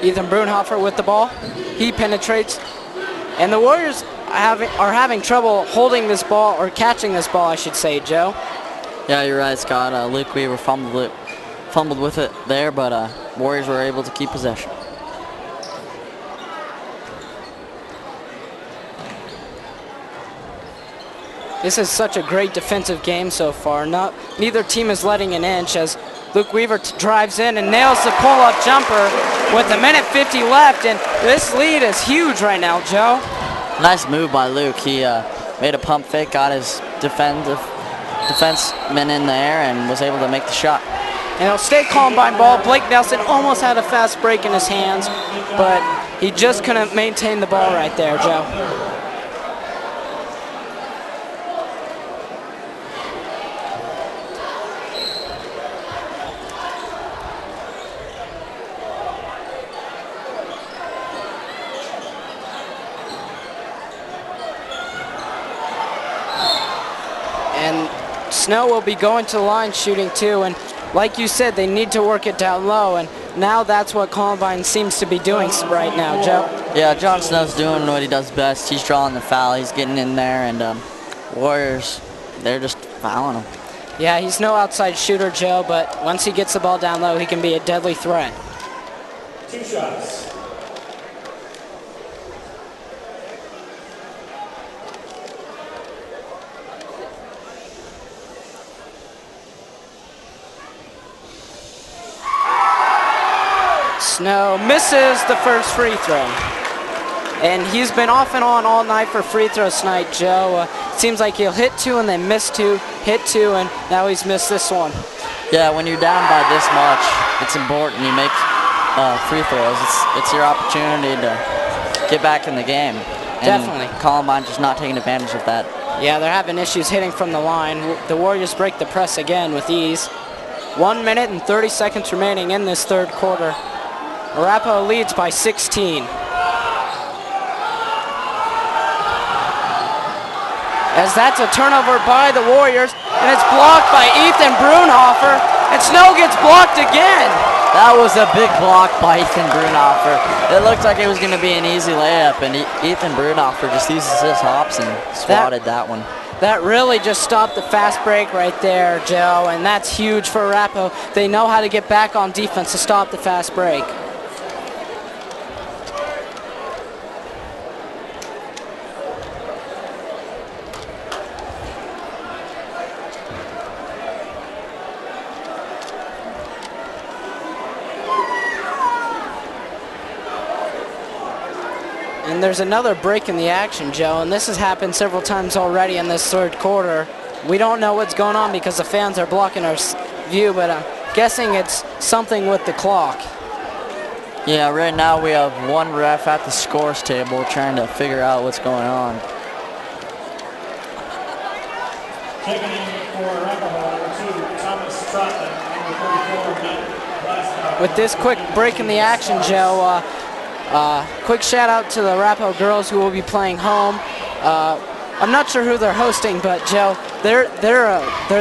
Ethan Brunhofer with the ball. He penetrates. And the Warriors are having trouble holding this ball, or catching this ball, I should say, Joe. Yeah, you're right, Scott. Luke Weaver fumbled with it there, but Warriors were able to keep possession. This is such a great defensive game so far. Neither team is letting an inch as Luke Weaver drives in and nails the pull-up jumper with a minute 50 left, and this lead is huge right now, Joe. Nice move by Luke. He made a pump fake, got his defenseman in there, and was able to make the shot. And it'll stay Columbine ball. Blake Nelson almost had a fast break in his hands, but he just couldn't maintain the ball right there, Joe. Snow will be going to the line shooting too, and like you said, they need to work it down low, and now that's what Columbine seems to be doing right now, Joe. Yeah, John Snow's doing what he does best. He's drawing the foul, he's getting in there, and Warriors, they're just fouling him. Yeah, he's no outside shooter, Joe, but once he gets the ball down low, he can be a deadly threat. 2 shots. Snow misses the first free throw. And he's been off and on all night for free throws tonight, Joe. Seems like he'll hit 2 and then miss 2, hit 2, and now he's missed this one. Yeah, when you're down by this much, it's important you make free throws. It's your opportunity to get back in the game. And definitely. Columbine just not taking advantage of that. Yeah, they're having issues hitting from the line. The Warriors break the press again with ease. 1 minute and 30 seconds remaining in this third quarter. Arapahoe leads by 16. As that's a turnover by the Warriors, and it's blocked by Ethan Brunhofer, and Snow gets blocked again. That was a big block by Ethan Brunhofer. It looked like it was going to be an easy layup, and Ethan Brunhofer just uses his hops and swatted that one. That really just stopped the fast break right there, Joe, and that's huge for Arapahoe. They know how to get back on defense to stop the fast break. And there's another break in the action, Joe, and this has happened several times already in this third quarter. We don't know what's going on because the fans are blocking our view, but I'm guessing it's something with the clock. Yeah, right now we have one ref at the scores table trying to figure out what's going on. Checking in for Arapahoe, number 2, Thomas Trotman, number 34, With this quick break in the action, Joe, quick shout out to the Arapahoe girls who will be playing home. I'm not sure who they're hosting, but Joe, they're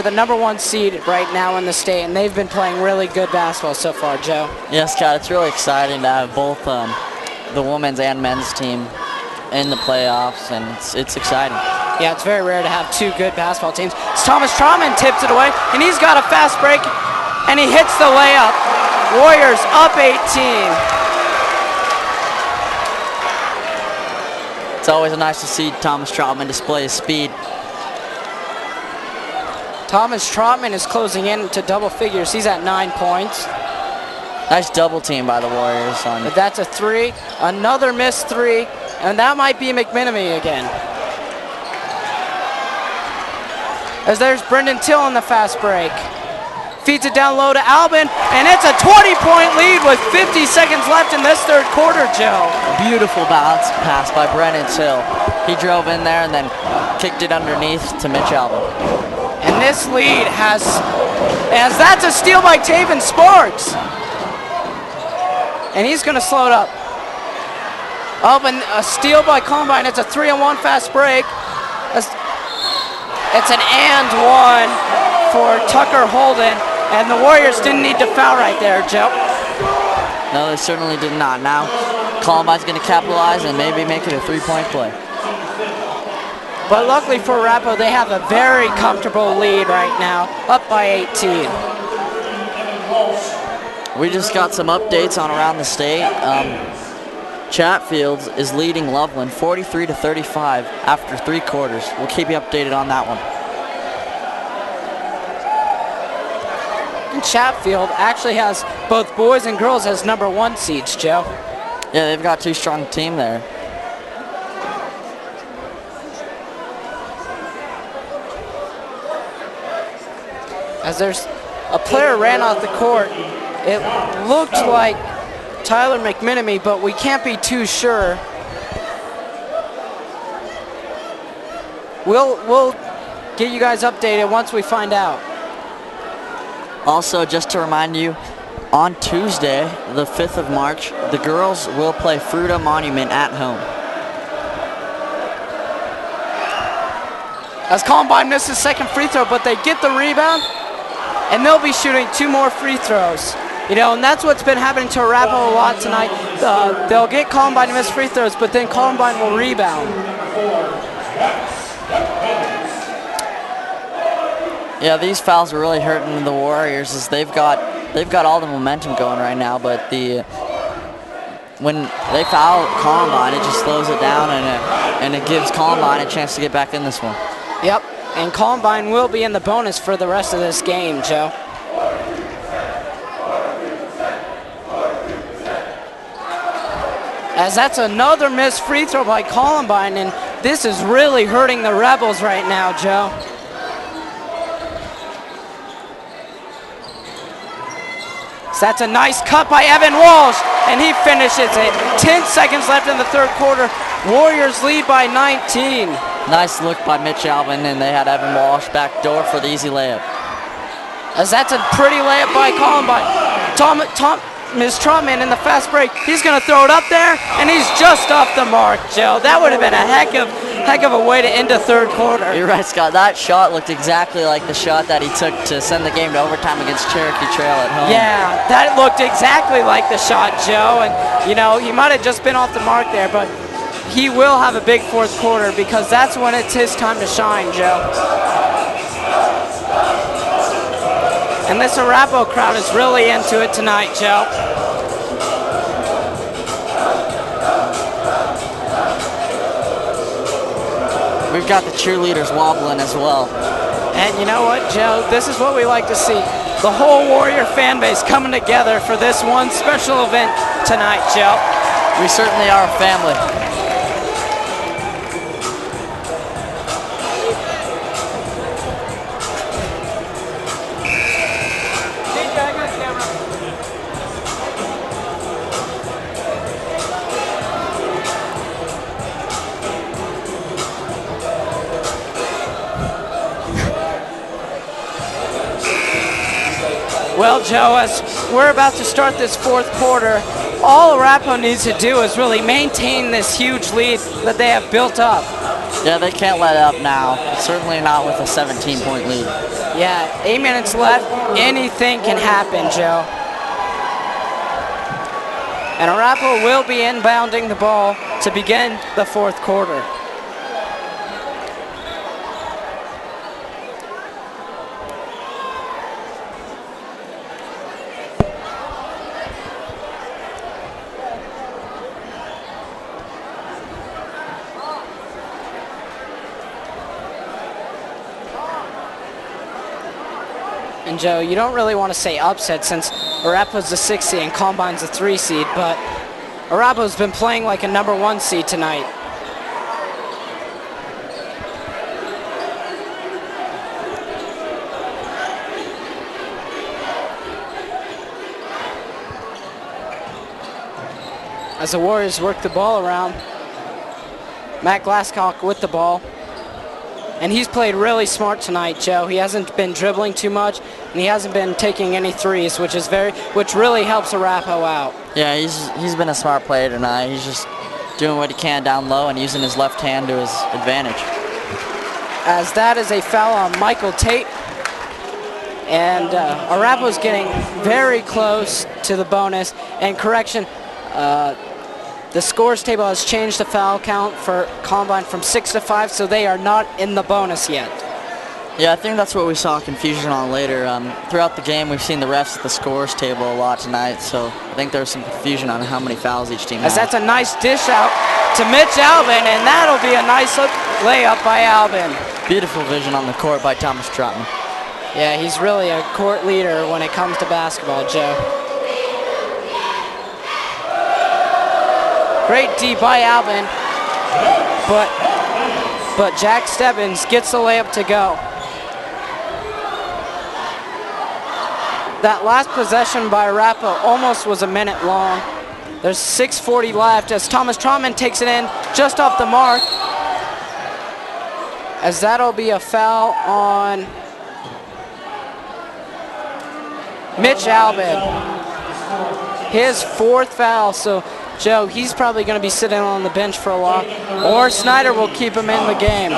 the number 1 seed right now in the state, and they've been playing really good basketball so far, Joe. Yes, Scott, it's really exciting to have both the women's and men's team in the playoffs, and it's exciting. Yeah, it's very rare to have 2 good basketball teams. It's Thomas Trotman tips it away, and he's got a fast break, and he hits the layup. Warriors up 18. It's always nice to see Thomas Trotman display his speed. Thomas Trotman is closing in to double figures. He's at 9 points. Nice double team by the Warriors. But that's a 3. Another missed 3, and that might be McMenemy again. As there's Brendan Till on the fast break. Feeds it down low to Albin, and it's a 20-point lead with 50 seconds left in this third quarter, Joe. Beautiful bounce pass by Brennan Till. He drove in there and then kicked it underneath to Mitch Albin. And this lead as that's a steal by Taven Sparks. And he's going to slow it up. Up and a steal by Columbine. It's a 3-on-1 fast break. It's an and 1 for Tucker Holden. And the Warriors didn't need to foul right there, Joe. No, they certainly did not. Now, Columbine's going to capitalize and maybe make it a 3-point play. But luckily for Arapahoe, they have a very comfortable lead right now, up by 18. We just got some updates on around the state. Chatfield is leading Loveland 43-35 after 3 quarters. We'll keep you updated on that one. Chatfield actually has both boys and girls as number 1 seeds, Joe. Yeah, they've got 2 strong team there. As there's a player ran off the court, it looked like Tyler McMenemy, but we can't be too sure. We'll get you guys updated once we find out. Also, just to remind you, on Tuesday, the 5th of March, the girls will play Fruita Monument at home. As Columbine misses second free throw, but they get the rebound, and they'll be shooting 2 more free throws. You know, and that's what's been happening to Arapahoe a lot tonight. They'll get Columbine to miss free throws, but then Columbine will rebound. Yeah, these fouls are really hurting the Warriors as they've got all the momentum going right now, but when they foul Columbine, it just slows it down and it gives Columbine a chance to get back in this one. Yep, and Columbine will be in the bonus for the rest of this game, Joe. As that's another missed free throw by Columbine, and this is really hurting the Rebels right now, Joe. So that's a nice cut by Evan Walsh, and he finishes it. 10 seconds left in the third quarter. Warriors lead by 19. Nice look by Mitch Alvin, and they had Evan Walsh back door for the easy layup. As that's a pretty layup by Columbine. Ms. Trotman in the fast break. He's going to throw it up there, and he's just off the mark, Joe. That would have been a heck of a way to end the third quarter. You're right, Scott. That shot looked exactly like the shot that he took to send the game to overtime against Cherokee Trail at home. Yeah, that looked exactly like the shot, Joe. And, you know, he might have just been off the mark there, but he will have a big fourth quarter because that's when it's his time to shine, Joe. And this Arapahoe crowd is really into it tonight, Joe. We've got the cheerleaders wobbling as well. And you know what, Joe? This is what we like to see. The whole Warrior fan base coming together for this one special event tonight, Joe. We certainly are a family. Well, Joe, as we're about to start this fourth quarter, all Arapahoe needs to do is really maintain this huge lead that they have built up. Yeah, they can't let up now. Certainly not with a 17-point lead. Yeah, 8 minutes left. Anything can happen, Joe. And Arapahoe will be inbounding the ball to begin the fourth quarter. And Joe, you don't really want to say upset since Arapahoe's the 6 seed and Columbine's the 3 seed, but Arapahoe's been playing like a number 1 seed tonight. As the Warriors work the ball around, Matt Glasscock with the ball. And he's played really smart tonight, Joe. He hasn't been dribbling too much, and he hasn't been taking any threes, which really helps Arapahoe out. Yeah, he's been a smart player tonight. He's just doing what he can down low and using his left hand to his advantage. As that is a foul on Michael Tate. And Arapahoe's getting very close to the bonus. And correction, the scores table has changed the foul count for Columbine from 6 to 5, so they are not in the bonus yet. Yeah, I think that's what we saw confusion on later. Throughout the game, we've seen the refs at the scores table a lot tonight, so I think there's some confusion on how many fouls each team has. As that's a nice dish out to Mitch Albin, and that'll be a nice layup by Albin. Beautiful vision on the court by Thomas Trotman. Yeah, he's really a court leader when it comes to basketball, Joe. Great D by Albin, but Jack Stebbins gets the layup to go. That last possession by Arapahoe almost was a minute long. There's 6:40 left as Thomas Trotman takes it in just off the mark. As that'll be a foul on Mitch Albin. His 4th foul, so Joe, he's probably going to be sitting on the bench for a while, or Snyder will keep him in the game.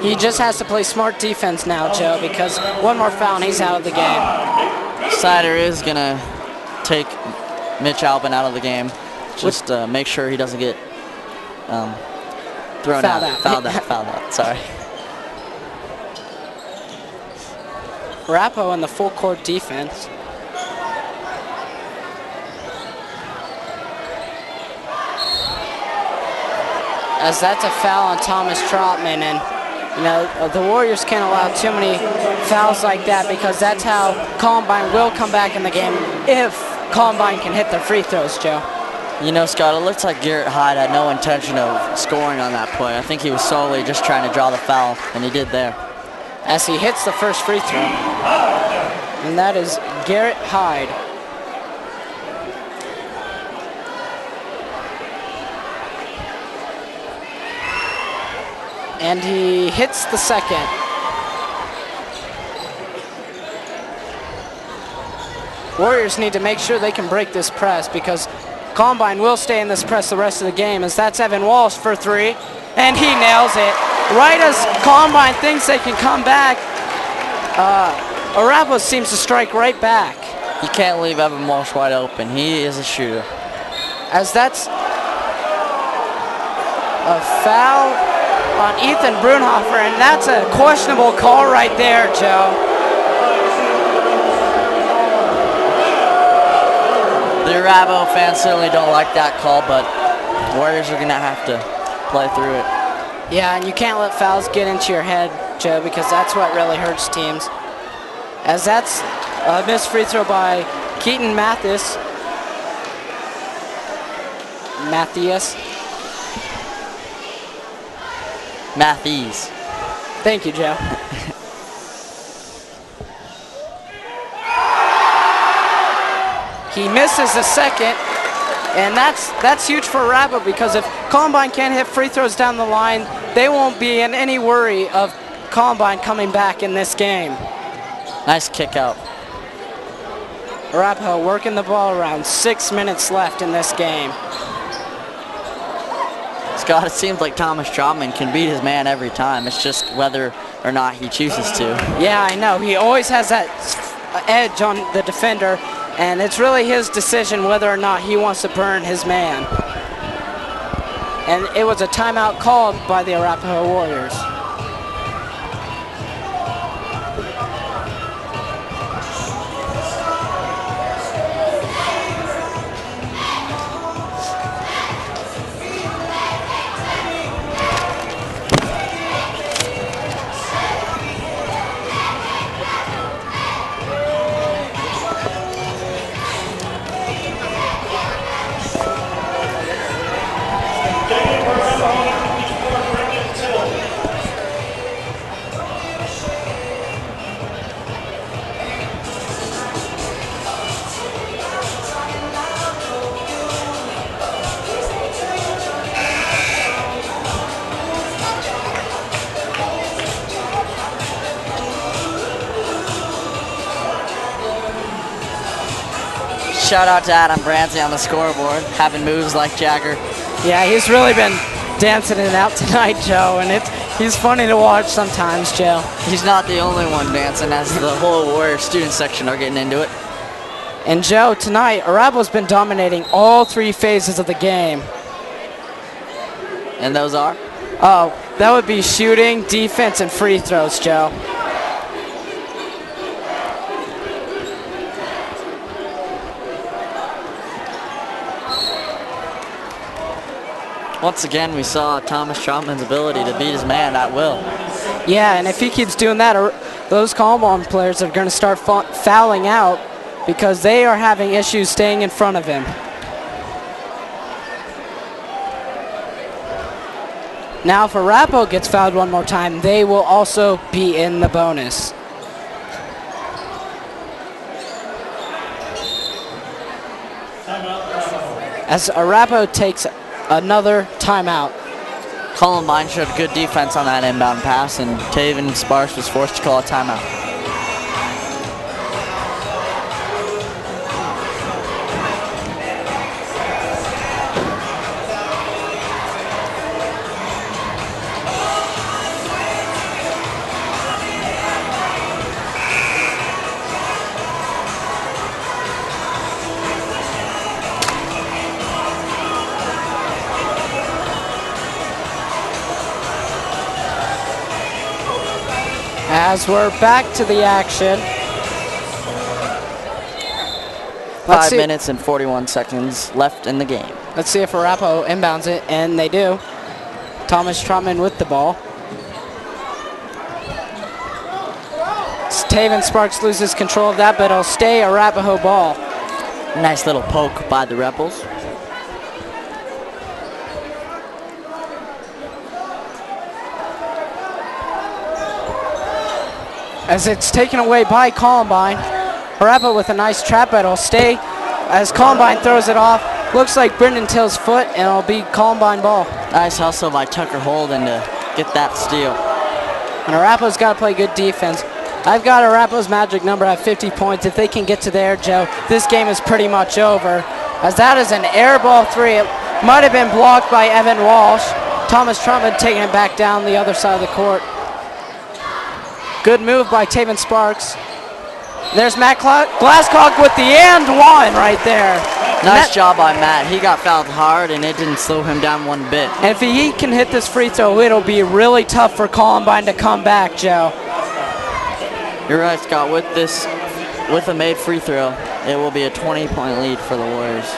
He just has to play smart defense now, Joe, because one more foul and he's out of the game. Snyder is going to take Mitch Albin out of the game. Just make sure he doesn't get thrown out. Fouled out, sorry. Arapahoe in the full court defense. As that's a foul on Thomas Trotman, and you know the Warriors can't allow too many fouls like that because that's how Columbine will come back in the game if Columbine can hit their free throws, Joe. You know, Scott, it looks like Garrett Hyde had no intention of scoring on that play. I think he was solely just trying to draw the foul, and he did there. As he hits the first free throw, and that is Garrett Hyde. And he hits the second. Warriors need to make sure they can break this press because Columbine will stay in this press the rest of the game, as that's Evan Walsh for 3, and he nails it. Right as Columbine thinks they can come back, Arapahoe seems to strike right back. You can't leave Evan Walsh wide open. He is a shooter. As that's a foul on Ethan Brunhofer, and that's a questionable call right there, Joe. The Arapahoe fans certainly don't like that call, but Warriors are going to have to play through it. Yeah, and you can't let fouls get into your head, Joe, because that's what really hurts teams. As that's a missed free throw by Keaton Mathias. Thank you, Joe. He misses the second, and that's huge for Arapahoe because if Columbine can't hit free throws down the line, they won't be in any worry of Columbine coming back in this game. Nice kick out. Arapahoe working the ball around. 6 minutes left in this game. Scott, it seems like Thomas Trotman can beat his man every time. It's just whether or not he chooses to. Yeah, I know. He always has that edge on the defender, and it's really his decision whether or not he wants to burn his man. And it was a timeout called by the Arapahoe Warriors. Shout out to Adam Brantley on the scoreboard, having moves like Jagger. Yeah, he's really been dancing it out tonight, Joe, and he's funny to watch sometimes, Joe. He's not the only one dancing, as the whole Warrior student section are getting into it. And Joe, tonight, Arapahoe's been dominating all 3 phases of the game. And those are? Oh, that would be shooting, defense, and free throws, Joe. Once again, we saw Thomas Trotman's ability to beat his man at will. Yeah, and if he keeps doing that, those Columbine players are going to start fouling out because they are having issues staying in front of him. Now, if Arapahoe gets fouled one more time, they will also be in the bonus. As Arapahoe takes another timeout. Columbine showed good defense on that inbound pass, and Taven Sparks was forced to call a timeout. As we're back to the action. 5 minutes and 41 seconds left in the game. Let's see if Arapahoe inbounds it, and they do. Thomas Trotman with the ball. Taven Sparks loses control of that, but it'll stay Arapahoe ball. Nice little poke by the Rebels. As it's taken away by Columbine. Arapahoe with a nice trap, but it'll stay as Columbine throws it off. Looks like Brendan Till's foot, and it'll be Columbine ball. Nice hustle by Tucker Holden to get that steal. And Arapahoe's got to play good defense. I've got Arapahoe's magic number at 50 points. If they can get to there, Joe, this game is pretty much over. As that is an air ball 3. It might have been blocked by Evan Walsh. Thomas Trotman taking it back down the other side of the court. Good move by Taven Sparks. There's Matt Glasscock with the and one right there. Nice job by Matt. He got fouled hard, and it didn't slow him down one bit. And if he can hit this free throw, it'll be really tough for Columbine to come back, Joe. You're right, Scott. With a made free throw, it will be a 20-point lead for the Warriors.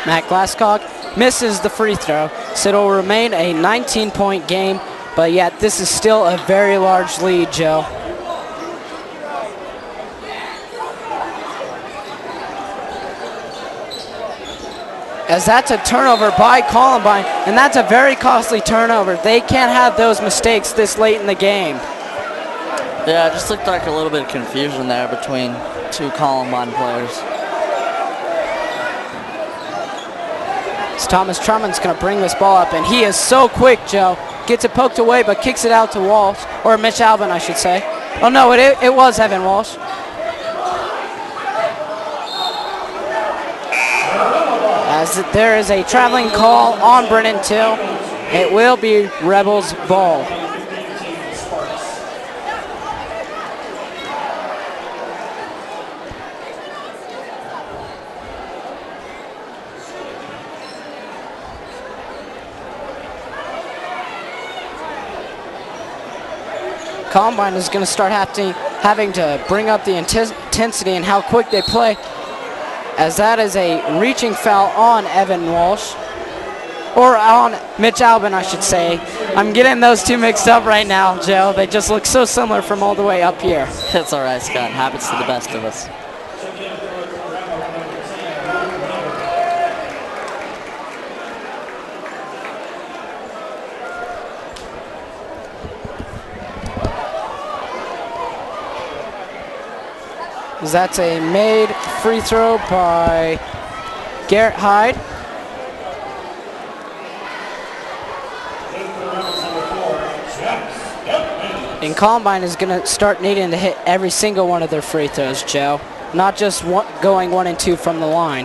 Matt Glasscock misses the free throw, so it'll remain a 19-point game, but yet this is still a very large lead, Joe. As that's a turnover by Columbine, and that's a very costly turnover. They can't have those mistakes this late in the game. Yeah, it just looked like a little bit of confusion there between two Columbine players. So Thomas Trumman's going to bring this ball up, and he is so quick, Joe. Gets it poked away, but kicks it out to Walsh, or Mitch Albin, I should say. Oh, no, it was Evan Walsh. As there is a traveling call on Brennan Till, it will be Rebels ball. Columbine is going to start having to bring up the intensity and how quick they play, as that is a reaching foul on Evan Walsh, or on Mitch Albin, I should say. I'm getting those two mixed up right now, Joe. They just look so similar from all the way up here. It's all right, Scott. Happens to the best of us. That's a made free throw by Garrett Hyde. And Columbine is going to start needing to hit every single one of their free throws, Joe. Not just going 1 and 2 from the line.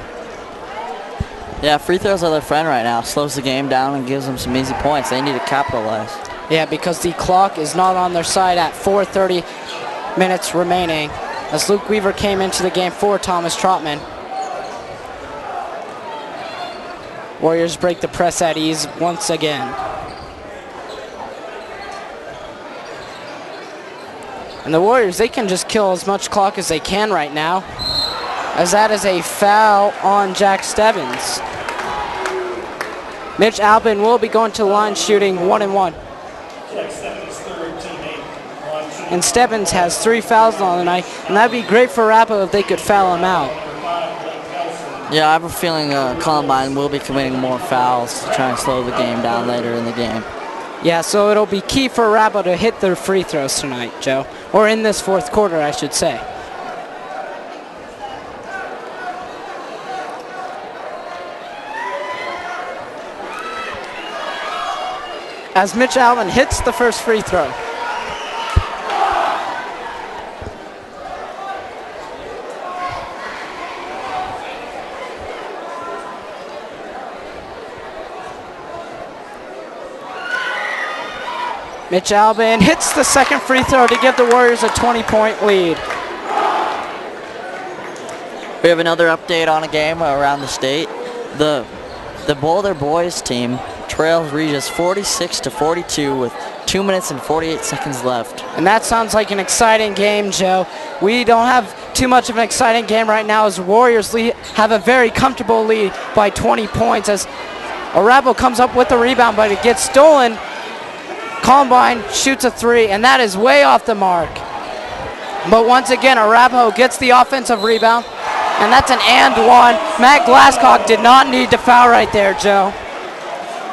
Yeah, free throws are their friend right now. Slows the game down and gives them some easy points. They need to capitalize. Yeah, because the clock is not on their side at 4:30 minutes remaining, as Luke Weaver came into the game for Thomas Trotman. Warriors break the press at ease once again. And the Warriors, they can just kill as much clock as they can right now, as that is a foul on Jack Stebbins. Mitch Albin will be going to the line shooting 1 and 1. And Stebbins has 3 fouls on the night, and that'd be great for Arapahoe if they could foul him out. Yeah, I have a feeling Columbine will be committing more fouls to try and slow the game down later in the game. Yeah, so it'll be key for Arapahoe to hit their free throws tonight, Joe. Or in this fourth quarter, I should say. As Mitch Allen hits the first free throw. Mitch Albin hits the second free throw to give the Warriors a 20-point lead. We have another update on a game around the state. The Boulder Boys team trails Regis 46-42 with 2 minutes and 48 seconds left. And that sounds like an exciting game, Joe. We don't have too much of an exciting game right now, as Warriors have a very comfortable lead by 20 points as Arapahoe comes up with the rebound, but it gets stolen. Columbine shoots a 3, and that is way off the mark. But once again, Arapahoe gets the offensive rebound, and that's an and 1. Matt Glasscock did not need to foul right there, Joe.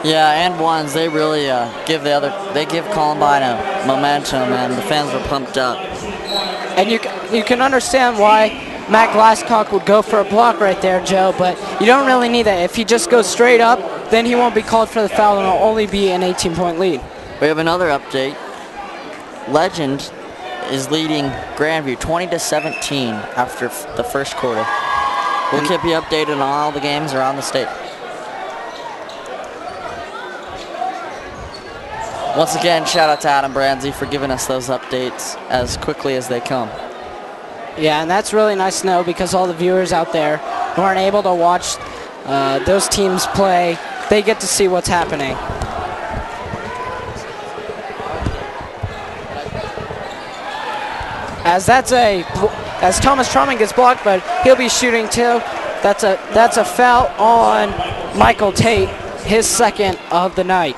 Yeah, and ones, they really give Columbine a momentum, and the fans were pumped up. And you can understand why Matt Glasscock would go for a block right there, Joe, but you don't really need that. If he just goes straight up, then he won't be called for the foul, and it'll only be an 18-point lead. We have another update. Legend is leading Grandview 20-17 after the first quarter. We'll keep you updated on all the games around the state. Once again, shout out to Adam Brandsey for giving us those updates as quickly as they come. Yeah, and that's really nice to know, because all the viewers out there who aren't able to watch those teams play, they get to see what's happening. As Thomas Trumman gets blocked, but he'll be shooting too. That's a foul on Michael Tate, his second of the night.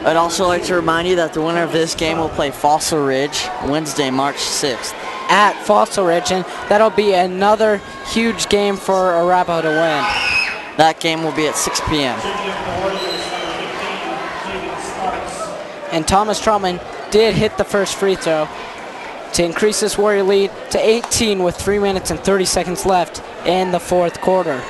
I'd also like to remind you that the winner of this game will play Fossil Ridge Wednesday, March 6th. At Fossil Ridge, and that'll be another huge game for Arapahoe to win. That game will be at 6 p.m. And Thomas Trumman did hit the first free throw to increase this Warrior lead to 18 with 3 minutes and 30 seconds left in the fourth quarter.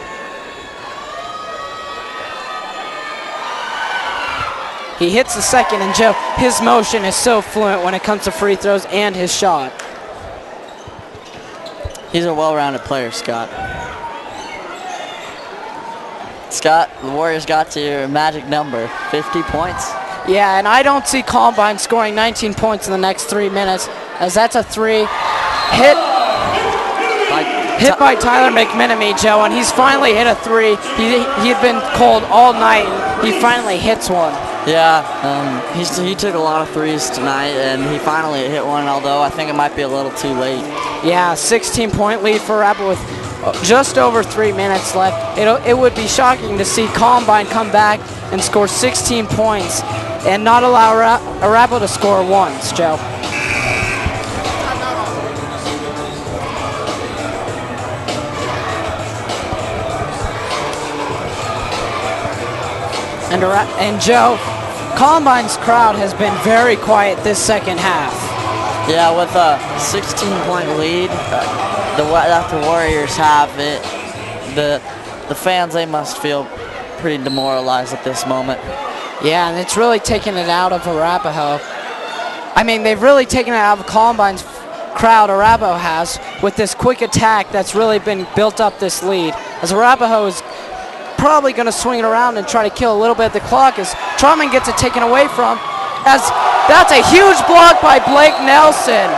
He hits the second, and Joe, his motion is so fluent when it comes to free throws and his shot. He's a well-rounded player, Scott. Scott, the Warriors got to your magic number, 50 points. Yeah, and I don't see Columbine scoring 19 points in the next 3 minutes, as that's a three hit by Tyler McMenemy, Joe, and he's finally hit a three. He had been cold all night, and he finally hits one. Yeah, he took a lot of threes tonight, and he finally hit one, although I think it might be a little too late. Yeah, 16-point lead for Arapahoe with just over 3 minutes left. It would be shocking to see Columbine come back and score 16 points and not allow Arapahoe to score once, Joe. And Joe, Columbine's crowd has been very quiet this second half. Yeah, with a 16-point lead that the Warriors have, the fans, they must feel pretty demoralized at this moment. Yeah, and it's really taken it out of Arapahoe. I mean, they've really taken it out of Columbine's crowd, Arapahoe has, with this quick attack that's really been built up this lead. As Arapahoe is probably going to swing it around and try to kill a little bit of the clock as Trotman gets it taken away from. As that's a huge block by Blake Nelson.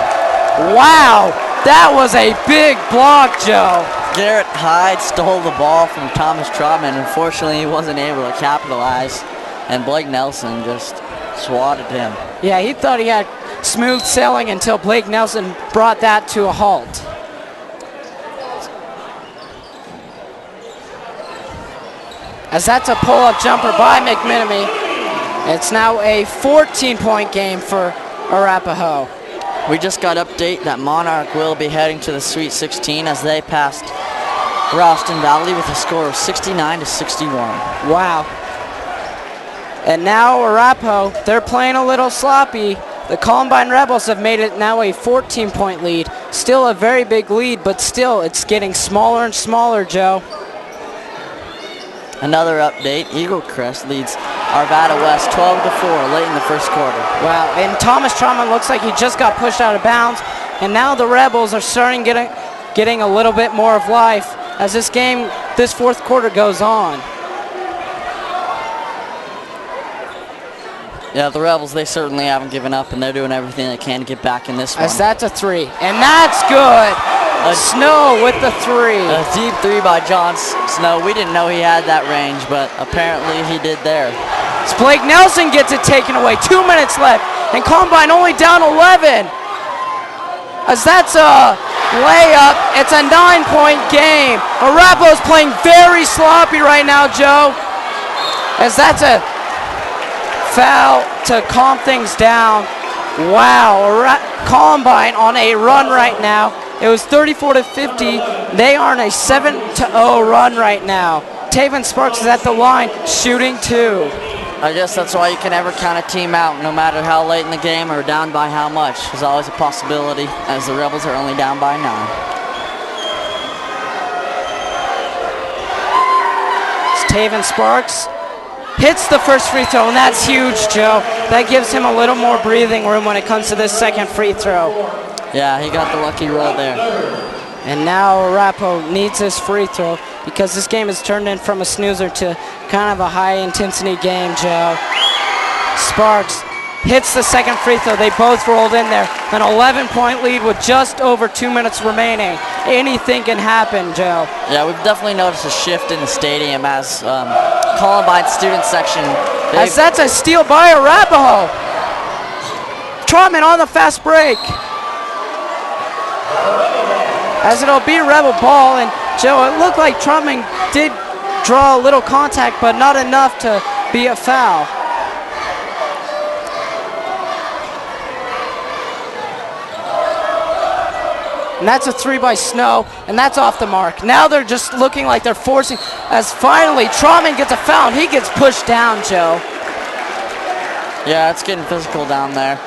Wow, that was a big block, Joe. Garrett Hyde stole the ball from Thomas Trotman. Unfortunately, he wasn't able to capitalize, and Blake Nelson just swatted him. Yeah, he thought he had smooth sailing until Blake Nelson brought that to a halt. As that's a pull-up jumper by McMenemy. It's now a 14-point game for Arapahoe. We just got update that Monarch will be heading to the Sweet 16 as they passed Ralston Valley with a score of 69-61. Wow. And now Arapahoe, they're playing a little sloppy. The Columbine Rebels have made it now a 14-point lead. Still a very big lead, but still it's getting smaller and smaller, Joe. Another update, Eagle Crest leads Arvada West 12-4 late in the first quarter. Wow, and Thomas Trotman looks like he just got pushed out of bounds, and now the Rebels are starting getting a little bit more of life as this fourth quarter goes on. Yeah, the Rebels, they certainly haven't given up, and they're doing everything they can to get back in this one. As that's a three, and that's good. Snow with the three. A deep three by John Snow. We didn't know he had that range, but apparently he did there. As Blake Nelson gets it taken away. 2 minutes left, and Columbine only down 11. As that's a layup. It's a 9-point game. Arapahoe's playing very sloppy right now, Joe. As that's a foul to calm things down. Wow, Columbine on a run right now. It was 34-50. They are on a 7-0 run right now. Taven Sparks is at the line, shooting two. I guess that's why you can never count a team out, no matter how late in the game or down by how much. There's always a possibility, as the Rebels are only down by 9. Taven Sparks hits the first free throw, and that's huge, Joe. That gives him a little more breathing room when it comes to this second free throw. Yeah, he got the lucky roll there. And now Arapahoe needs this free throw because this game has turned in from a snoozer to kind of a high-intensity game, Joe. Sparks hits the second free throw. They both rolled in there. An 11-point lead with just over 2 minutes remaining. Anything can happen, Joe. Yeah, we've definitely noticed a shift in the stadium as Columbine student section. As that's a steal by Arapahoe. Trotman on the fast break. As it'll be Rebel ball, and Joe, it looked like Trotman did draw a little contact, but not enough to be a foul. And that's a three by Snow, and that's off the mark. Now they're just looking like they're forcing, as finally Trotman gets a foul, and he gets pushed down, Joe. Yeah, it's getting physical down there.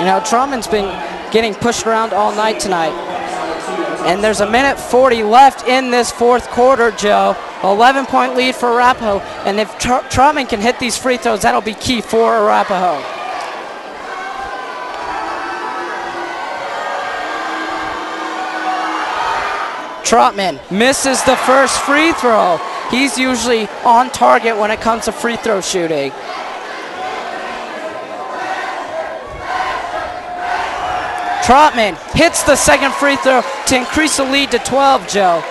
You know, Trotman's been getting pushed around all night tonight. And there's 1:40 left in this fourth quarter, Joe. 11-point lead for Arapahoe. And if Trotman can hit these free throws, that'll be key for Arapahoe. Trotman misses the first free throw. He's usually on target when it comes to free throw shooting. Trotman hits the second free throw to increase the lead to 12, Joe.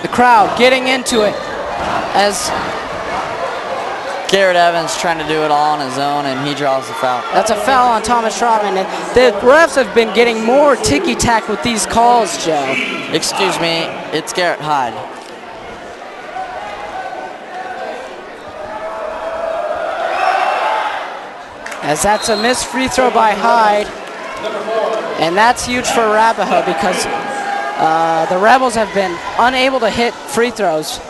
The crowd getting into it as Garrett Evans trying to do it all on his own, and he draws the foul. That's a foul on Thomas Trotman. And the refs have been getting more ticky-tack with these calls, Joe. Excuse me, it's Garrett Hyde. As that's a missed free throw by Hyde. And that's huge for Arapahoe because the Rebels have been unable to hit free throws.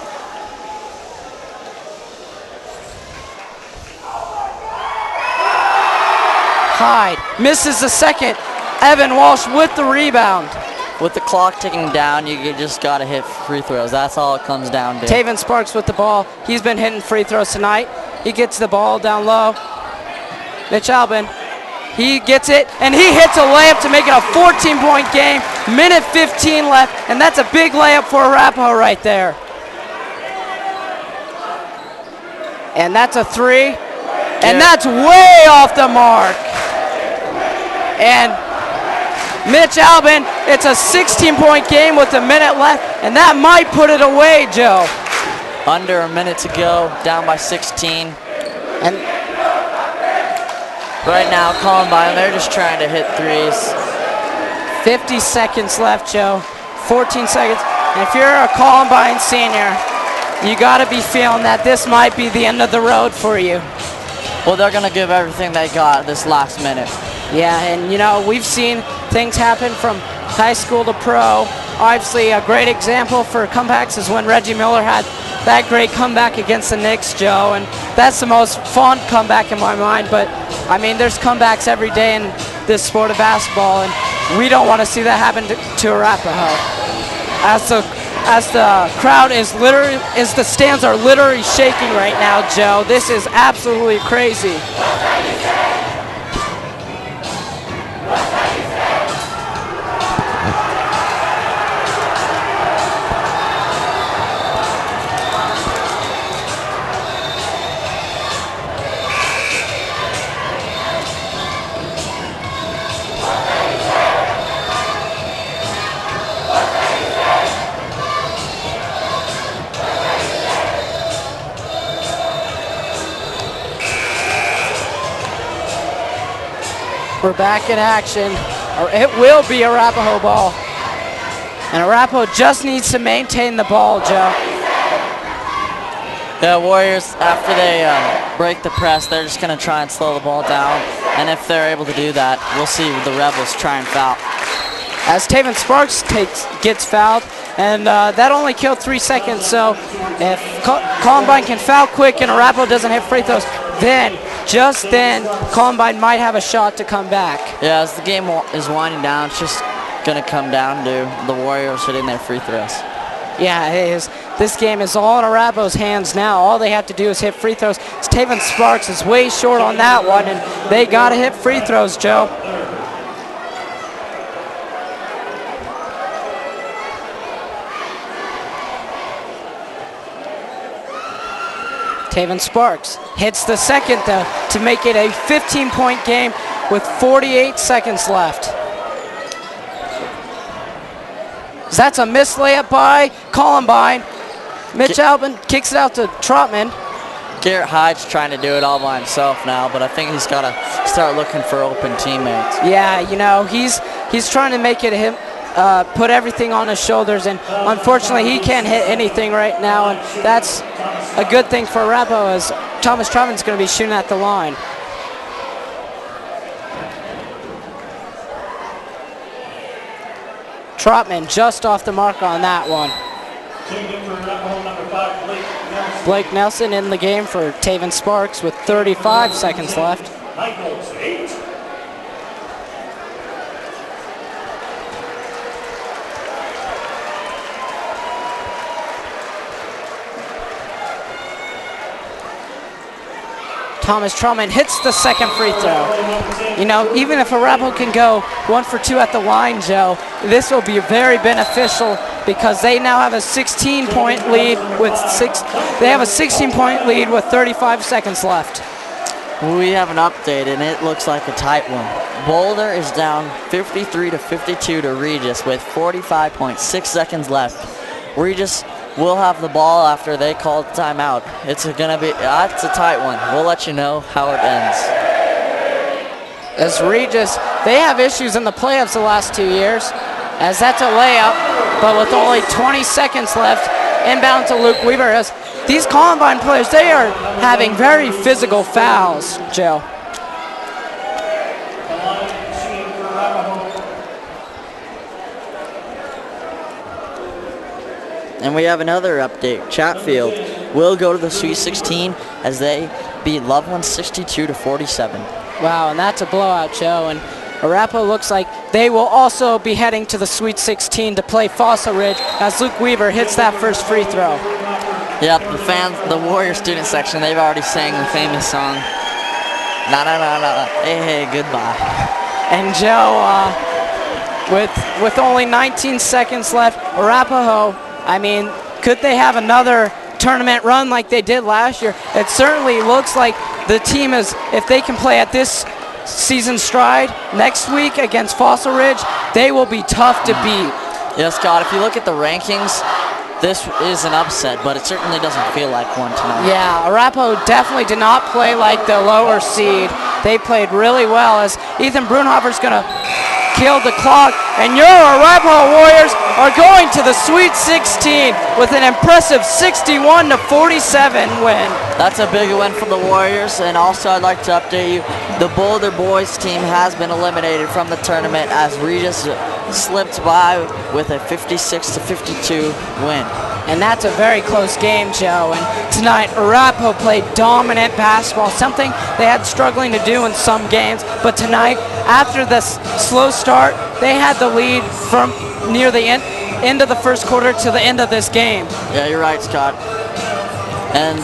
Hyde misses the second. Evan Walsh with the rebound. With the clock ticking down, you just got to hit free throws. That's all it comes down to. Taven Sparks with the ball. He's been hitting free throws tonight. He gets the ball down low. Mitch Albin, he gets it, and he hits a layup to make it a 14-point game. 1:15 left, and that's a big layup for Arapahoe right there. And that's a three, and that's way off the mark. And Mitch Albin, it's a 16-point game with a minute left, and that might put it away, Joe. Under a minute to go, down by 16. And right now, Columbine, they're just trying to hit threes. 50 seconds left, Joe. 14 seconds. And if you're a Columbine senior, you got to be feeling that this might be the end of the road for you. Well, they're going to give everything they got this last minute. Yeah, and you know, we've seen things happen from high school to pro. Obviously, a great example for comebacks is when Reggie Miller had that great comeback against the Knicks, Joe, and that's the most fond comeback in my mind. But I mean, there's comebacks every day in this sport of basketball, and we don't want to see that happen to Arapahoe. As the crowd is the stands are literally shaking right now, Joe. This is absolutely crazy. We're back in action, or it will be Arapahoe ball. And Arapahoe just needs to maintain the ball, Joe. Yeah, Warriors, after they break the press, they're just going to try and slow the ball down. And if they're able to do that, we'll see the Rebels try and foul. As Taven Sparks gets fouled, and that only killed 3 seconds, so if Columbine can foul quick and Arapahoe doesn't hit free throws, just then, Columbine might have a shot to come back. Yeah, as the game is winding down, it's just going to come down to the Warriors hitting their free throws. Yeah, it is. This game is all in Arapahoe's hands now. All they have to do is hit free throws. Taven Sparks is way short on that one, and they got to hit free throws, Joe. Taven Sparks hits the second, though, to make it a 15-point game with 48 seconds left. That's a missed layup by Columbine. Mitch Albin kicks it out to Trotman. Garrett Hyde's trying to do it all by himself now, but I think he's got to start looking for open teammates. Yeah, you know, he's trying to make it him. Put everything on his shoulders, and unfortunately he can't hit anything right now, and that's a good thing for Arapahoe as Thomas Trotman's going to be shooting at the line. Trotman just off the mark on that one. Checking in for Arapahoe, number 5, Blake Nelson. Blake Nelson in the game for Taven Sparks with 35 seconds left. Michael's 8. Thomas Truman hits the second free throw. You know, even if Arapahoe can go 1 for 2 at the line, Joe, this will be very beneficial because they now have a 16-point lead with 35 seconds left. We have an update, and it looks like a tight one. Boulder is down 53-52 to Regis with 45.6 seconds left. Regis will have the ball after they call timeout. It's a tight one. We'll let you know how it ends. As Regis, they have issues in the playoffs the last 2 years, as that's a layup, but with only 20 seconds left, inbound to Luke Weaver. As these Columbine players, they are having very physical fouls, Joe. And we have another update. Chatfield will go to the Sweet 16 as they beat Loveland 62-47. Wow, and that's a blowout, Joe. And Arapahoe looks like they will also be heading to the Sweet 16 to play Fossil Ridge as Luke Weaver hits that first free throw. Yep, the Warrior student section, they've already sang the famous song, "Na na na na, hey hey, goodbye." And Joe, with only 19 seconds left, Arapahoe, I mean, could they have another tournament run like they did last year? It certainly looks like the team is, if they can play at this season stride next week against Fossil Ridge, they will be tough to beat. Yeah, Scott, if you look at the rankings, this is an upset, but it certainly doesn't feel like one tonight. Yeah, Arapahoe definitely did not play like the lower seed. They played really well as Ethan Brunhofer's going to kill the clock, and your Arapahoe Warriors are going to the Sweet 16 with an impressive 61-47 win. That's a big win for the Warriors, and also I'd like to update you, the Boulder Boys team has been eliminated from the tournament as Regis slipped by with a 56-52 win. And that's a very close game, Joe. And tonight, Arapahoe played dominant basketball, something they had struggling to do in some games. But tonight, after this slow start, they had the lead from near the end of the first quarter to the end of this game. Yeah, you're right, Scott. And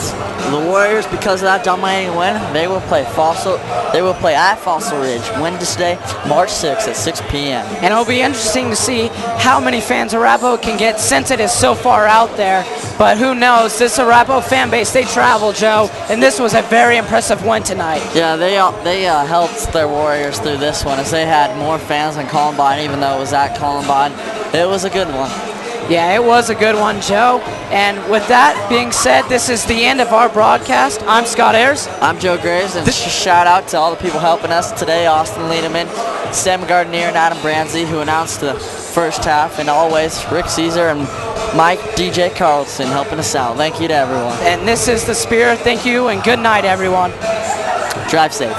the Warriors, because of that dominating win, they will play at Fossil Ridge Wednesday, March 6th at 6 p.m. And it'll be interesting to see how many fans Arapahoe can get since it is so far out there. But who knows? This Arapahoe fan base, they travel, Joe, and this was a very impressive win tonight. Yeah, they helped their Warriors through this one as they had more fans than Columbine, even though it was at Columbine. It was a good one. Yeah, it was a good one, Joe. And with that being said, this is the end of our broadcast. I'm Scott Ayers. I'm Joe Graves, and just a shout out to all the people helping us today: Austin Lederman, Sam Gardner, and Adam Brandsey, who announced the first half, and always Rick Caesar and Mike DJ Carlson helping us out. Thank you to everyone. And this is the Spirit. Thank you, and good night, everyone. Drive safe.